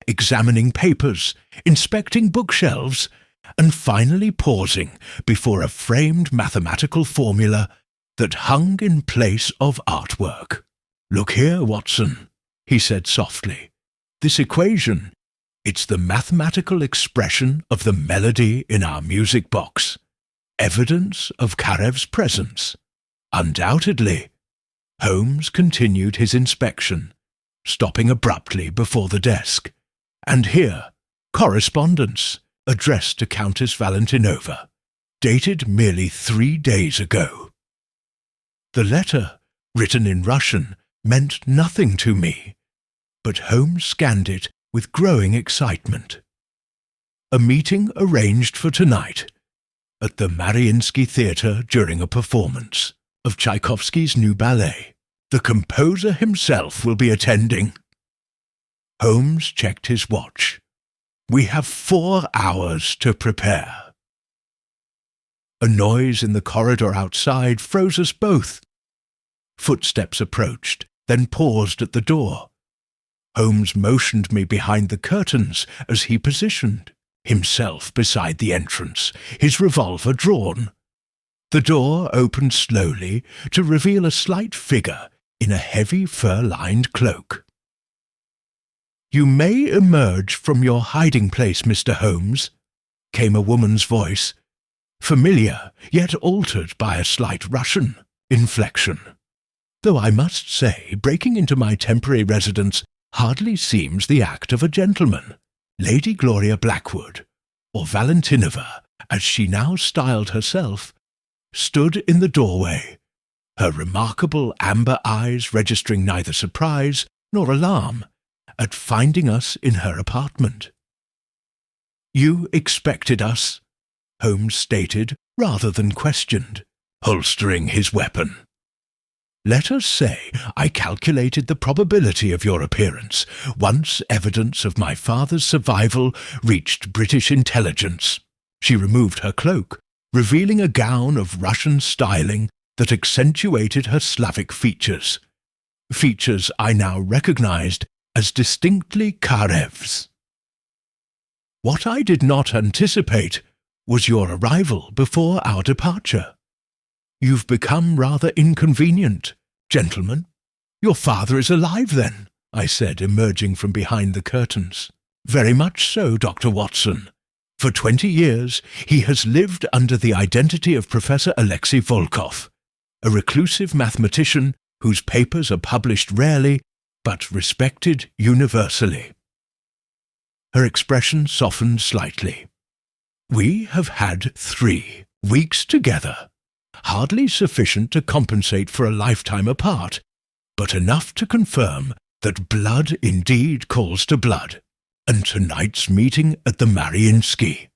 S1: examining papers, inspecting bookshelves, and finally pausing before a framed mathematical formula that hung in place of artwork. "Look here, Watson," he said softly. "This equation, it's the mathematical expression of the melody in our music box. Evidence of Karev's presence. Undoubtedly." Holmes continued his inspection, stopping abruptly before the desk. "And here, correspondence, addressed to Countess Valentinova, dated merely 3 days ago." The letter, written in Russian, meant nothing to me, but Holmes scanned it with growing excitement. A meeting arranged for tonight at the Mariinsky Theatre during a performance of Tchaikovsky's new ballet. The composer himself will be attending." Holmes checked his watch. "We have 4 hours to prepare." A noise in the corridor outside froze us both. Footsteps approached, then paused at the door. Holmes motioned me behind the curtains as he positioned, himself beside the entrance, his revolver drawn. The door opened slowly to reveal a slight figure in a heavy fur-lined cloak. "You may emerge from your hiding place, Mr. Holmes," came a woman's voice, familiar yet altered by a slight Russian inflection. Though I must say, breaking into my temporary residence hardly seems the act of a gentleman. Lady Gloria Blackwood, or Valentinova, as she now styled herself, stood in the doorway, her remarkable amber eyes registering neither surprise nor alarm at finding us in her apartment. "You expected us," Holmes stated rather than questioned, holstering his weapon. "Let us say I calculated the probability of your appearance once evidence of my father's survival reached British intelligence." She removed her cloak, revealing a gown of Russian styling that accentuated her Slavic features, features I now recognized as distinctly Karev's. "What I did not anticipate was your arrival before our departure. You've become rather inconvenient, gentlemen. Your father is alive, then?" I said, emerging from behind the curtains. "Very much so, Dr. Watson. For 20 years he has lived under the identity of Professor Alexei Volkov, a reclusive mathematician whose papers are published rarely but respected universally." Her expression softened slightly. "We have had 3 weeks together. Hardly sufficient to compensate for a lifetime apart, but enough to confirm that blood indeed calls to blood. And tonight's meeting at the Mariinsky?"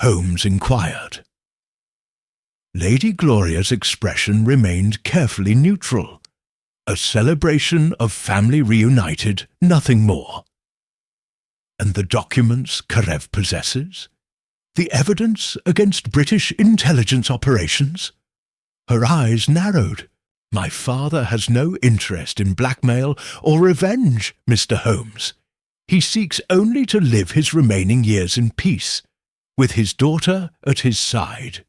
S1: Holmes inquired. Lady Gloria's expression remained carefully neutral. A celebration of family reunited, nothing more. "And the documents Karev possesses? The evidence against British intelligence operations?" Her eyes narrowed. "My father has no interest in blackmail or revenge, Mr. Holmes. He seeks only to live his remaining years in peace, with his daughter at his side."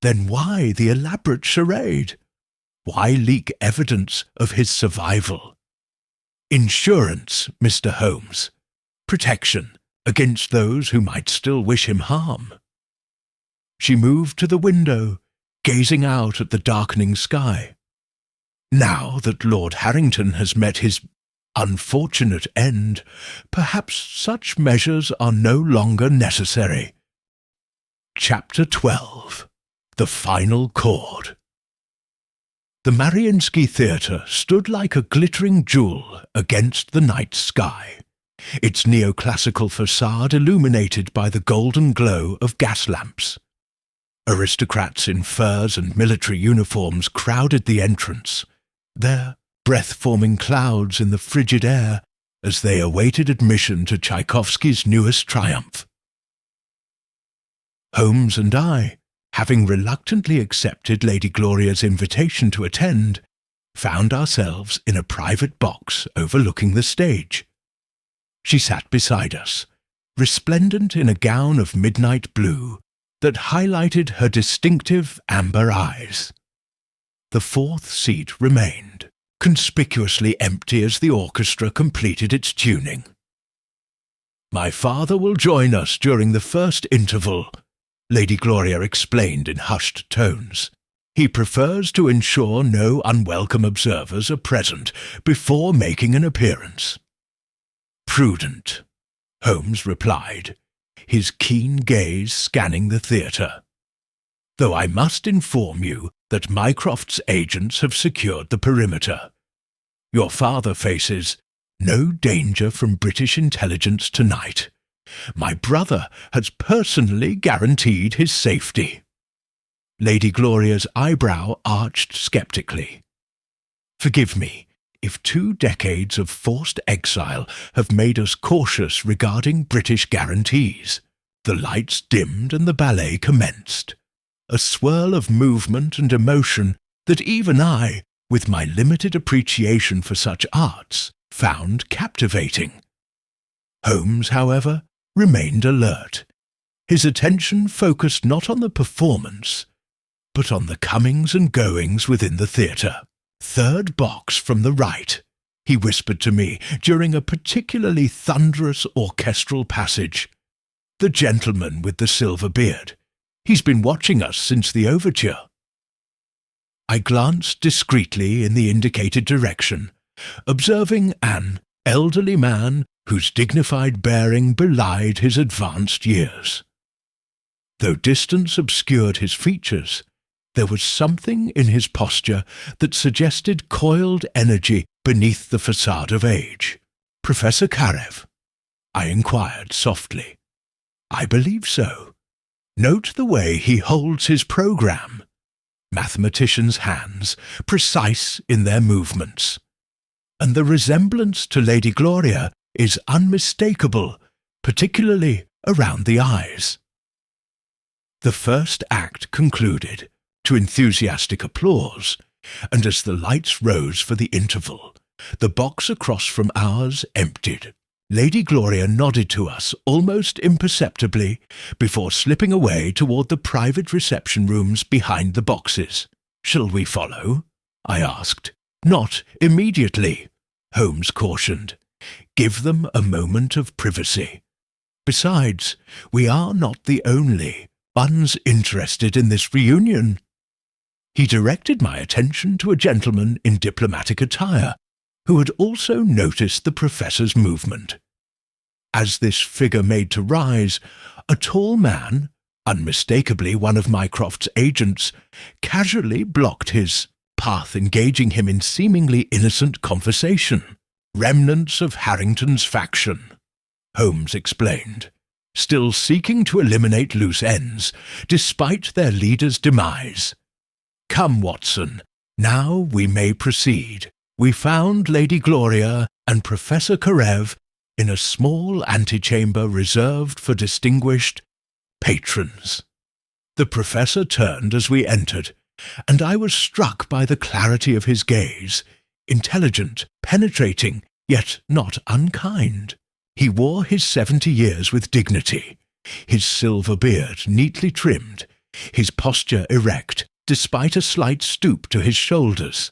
S1: Then why the elaborate charade? Why leak evidence of his survival? "Insurance, Mr. Holmes. Protection against those who might still wish him harm." She moved to the window, gazing out at the darkening sky. "Now that Lord Harrington has met his unfortunate end, perhaps such measures are no longer necessary." Chapter 12. The Final Chord. The Mariinsky Theatre stood like a glittering jewel against the night sky, its neoclassical facade illuminated by the golden glow of gas lamps. Aristocrats in furs and military uniforms crowded the entrance, their breath-forming clouds in the frigid air as they awaited admission to Tchaikovsky's newest triumph. Holmes and I, having reluctantly accepted Lady Gloria's invitation to attend, found ourselves in a private box overlooking the stage. She sat beside us, resplendent in a gown of midnight blue that highlighted her distinctive amber eyes. The fourth seat remained, conspicuously empty as the orchestra completed its tuning. "My father will join us during the first interval," Lady Gloria explained in hushed tones. "He prefers to ensure no unwelcome observers are present before making an appearance." "Prudent," Holmes replied, his keen gaze scanning the theatre. "Though I must inform you that Mycroft's agents have secured the perimeter. Your father faces no danger from British intelligence tonight. My brother has personally guaranteed his safety." Lady Gloria's eyebrow arched sceptically. Forgive me if 2 decades of forced exile have made us cautious regarding British guarantees. The lights dimmed and the ballet commenced. A swirl of movement and emotion that even I, with my limited appreciation for such arts, found captivating. Holmes, however, remained alert, his attention focused not on the performance, but on the comings and goings within the theatre. "Third box from the right," he whispered to me during a particularly thunderous orchestral passage. "The gentleman with the silver beard. He's been watching us since the overture." I glanced discreetly in the indicated direction, observing an elderly man whose dignified bearing belied his advanced years. Though distance obscured his features, there was something in his posture that suggested coiled energy beneath the facade of age. "Professor Karev?" I inquired softly. "I believe so. Note the way he holds his program. Mathematicians' hands, precise in their movements. And the resemblance to Lady Gloria is unmistakable, particularly around the eyes." The first act concluded, to enthusiastic applause, and as the lights rose for the interval, the box across from ours emptied. Lady Gloria nodded to us almost imperceptibly before slipping away toward the private reception rooms behind the boxes. "Shall we follow?" I asked. "Not immediately," Holmes cautioned. "Give them a moment of privacy. Besides, we are not the only ones interested in this reunion." He directed my attention to a gentleman in diplomatic attire, who had also noticed the professor's movement. As this figure made to rise, a tall man, unmistakably one of Mycroft's agents, casually blocked his path, engaging him in seemingly innocent conversation. "Remnants of Harrington's faction," Holmes explained, "still seeking to eliminate loose ends, despite their leader's demise. Come, Watson, now we may proceed. We found Lady Gloria and Professor Karev in a small antechamber reserved for distinguished patrons." The professor turned as we entered, and I was struck by the clarity of his gaze, intelligent, penetrating, yet not unkind. He wore his 70 years with dignity, his silver beard neatly trimmed, his posture erect, despite a slight stoop to his shoulders.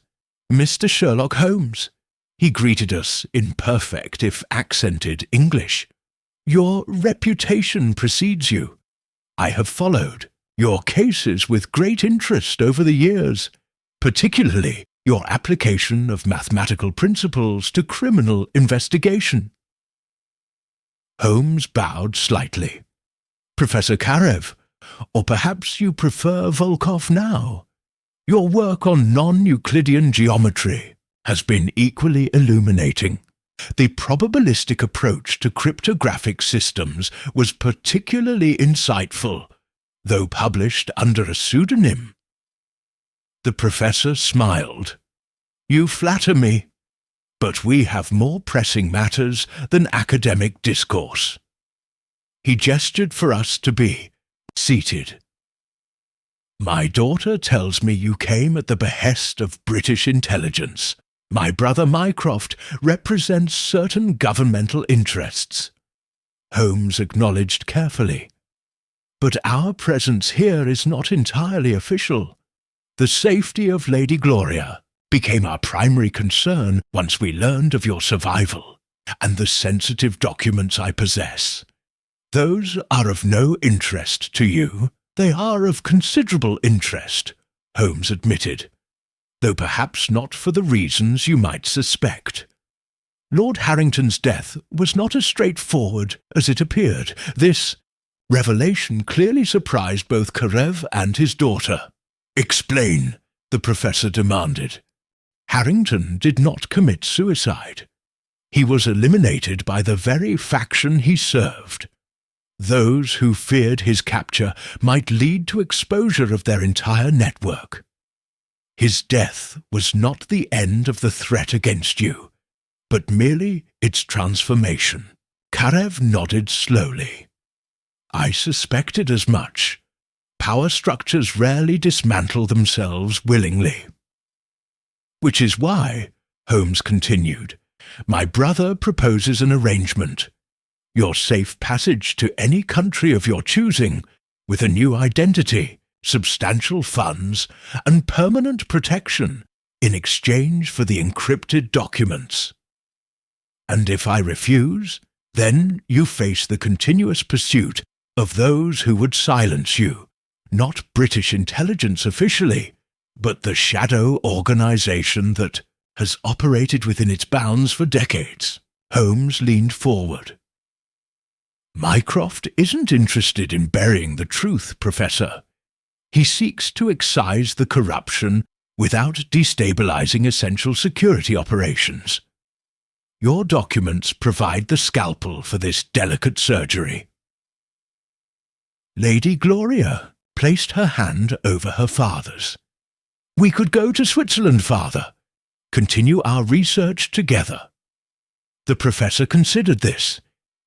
S1: "Mr. Sherlock Holmes," he greeted us in perfect, if accented, English. "Your reputation precedes you. I have followed your cases with great interest over the years, particularly your application of mathematical principles to criminal investigation." Holmes bowed slightly. "Professor Karev, or perhaps you prefer Volkov now? Your work on non-Euclidean geometry has been equally illuminating. The probabilistic approach to cryptographic systems was particularly insightful, though published under a pseudonym." The professor smiled. "You flatter me, but we have more pressing matters than academic discourse." He gestured for us to be seated. "My daughter tells me you came at the behest of British intelligence. My brother Mycroft represents certain governmental interests," Holmes acknowledged carefully. "But our presence here is not entirely official. The safety of Lady Gloria became our primary concern once we learned of your survival and the sensitive documents I possess. Those are of no interest to you." "They are of considerable interest," Holmes admitted, "though perhaps not for the reasons you might suspect. Lord Harrington's death was not as straightforward as it appeared. This revelation clearly surprised both Karev and his daughter." "Explain," the professor demanded. "Harrington did not commit suicide. He was eliminated by the very faction he served. Those who feared his capture might lead to exposure of their entire network. His death was not the end of the threat against you, but merely its transformation. Karev nodded slowly. I suspected as much. Power structures rarely dismantle themselves willingly. Which is why, Holmes continued, my brother proposes an arrangement. Your safe passage to any country of your choosing, with a new identity, substantial funds, and permanent protection in exchange for the encrypted documents. And if I refuse, then you face the continuous pursuit of those who would silence you, not British intelligence officially, but the shadow organization that has operated within its bounds for decades. Holmes leaned forward. Mycroft isn't interested in burying the truth, Professor. He seeks to excise the corruption without destabilizing essential security operations. Your documents provide the scalpel for this delicate surgery. Lady Gloria placed her hand over her father's. We could go to Switzerland, Father. Continue our research together. The professor considered this,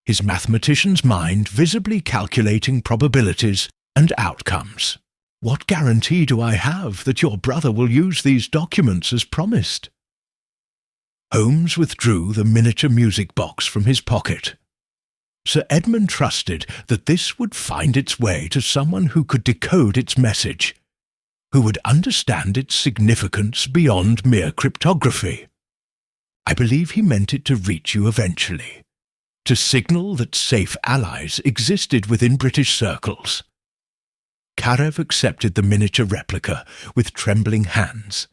S1: his mathematician's mind visibly calculating probabilities and outcomes. What guarantee do I have that your brother will use these documents as promised? Holmes withdrew the miniature music box from his pocket. Sir Edmund trusted that this would find its way to someone who could decode its message, who would understand its significance beyond mere cryptography. I believe he meant it to reach you eventually, to signal that safe allies existed within British circles. Karev accepted the miniature replica with trembling hands,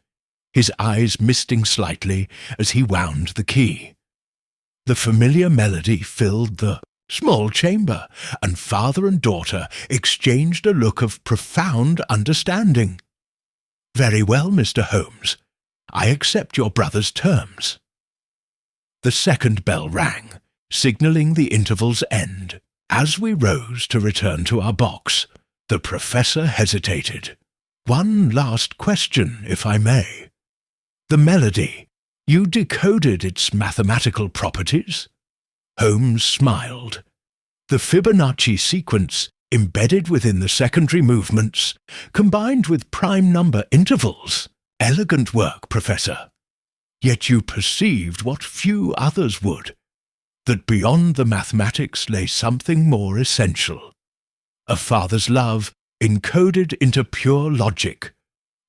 S1: his eyes misting slightly as he wound the key. The familiar melody filled the small chamber, and father and daughter exchanged a look of profound understanding. Very well, Mr. Holmes. I accept your brother's terms. The second bell rang, signalling the interval's end. As we rose to return to our box, the professor hesitated. One last question, if I may. The melody. You decoded its mathematical properties? Holmes smiled. The Fibonacci sequence, embedded within the secondary movements, combined with prime number intervals. Elegant work, Professor. Yet you perceived what few others would, that beyond the mathematics lay something more essential. A father's love encoded into pure logic,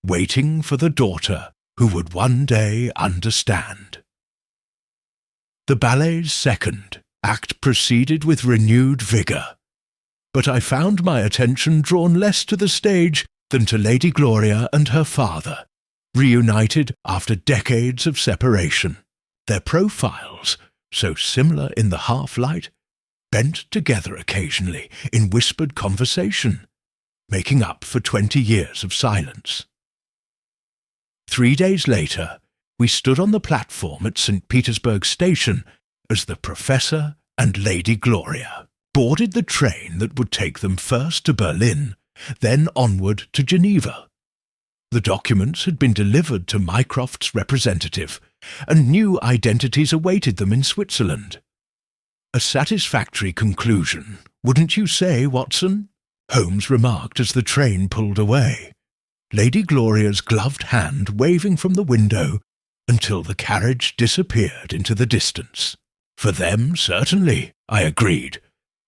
S1: waiting for the daughter who would one day understand. The ballet's second act proceeded with renewed vigour, but I found my attention drawn less to the stage than to Lady Gloria and her father, reunited after decades of separation. Their profiles, so similar in the half-light, bent together occasionally in whispered conversation, making up for 20 years of silence. 3 days later, we stood on the platform at St. Petersburg Station as the Professor and Lady Gloria boarded the train that would take them first to Berlin, then onward to Geneva. The documents had been delivered to Mycroft's representative, and new identities awaited them in Switzerland. A satisfactory conclusion, wouldn't you say, Watson? Holmes remarked as the train pulled away, Lady Gloria's gloved hand waving from the window until the carriage disappeared into the distance. For them, certainly, I agreed.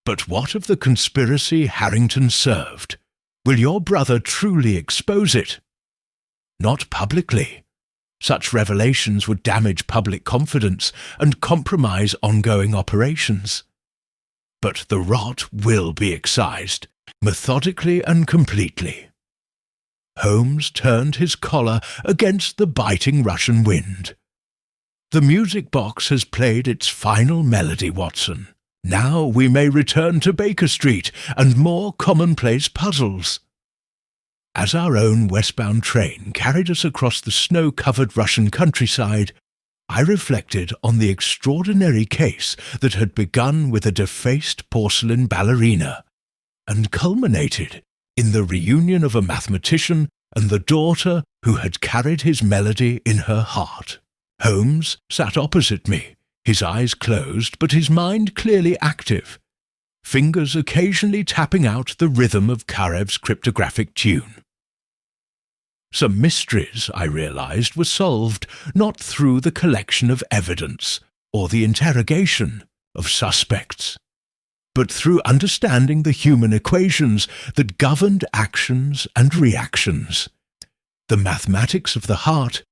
S1: But what of the conspiracy Harrington served? Will your brother truly expose it? Not publicly. Such revelations would damage public confidence and compromise ongoing operations. But the rot will be excised, methodically and completely. Holmes turned his collar against the biting Russian wind. The music box has played its final melody, Watson. Now we may return to Baker Street and more commonplace puzzles. As our own westbound train carried us across the snow-covered Russian countryside, I reflected on the extraordinary case that had begun with a defaced porcelain ballerina and culminated in the reunion of a mathematician and the daughter who had carried his melody in her heart. Holmes sat opposite me, his eyes closed but his mind clearly active, fingers occasionally tapping out the rhythm of Karev's cryptographic tune. Some mysteries, I realized, were solved not through the collection of evidence or the interrogation of suspects, but through understanding the human equations that governed actions and reactions, the mathematics of the heart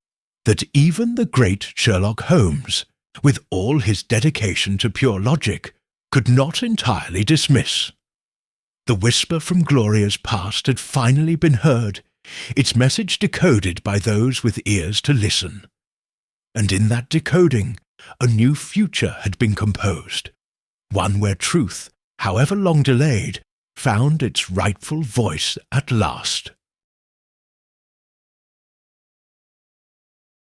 S1: that even the great Sherlock Holmes, with all his dedication to pure logic, could not entirely dismiss. The whisper from Gloria's past had finally been heard, its message decoded by those with ears to listen. And in that decoding, a new future had been composed, one where truth, however long delayed, found its rightful voice at last.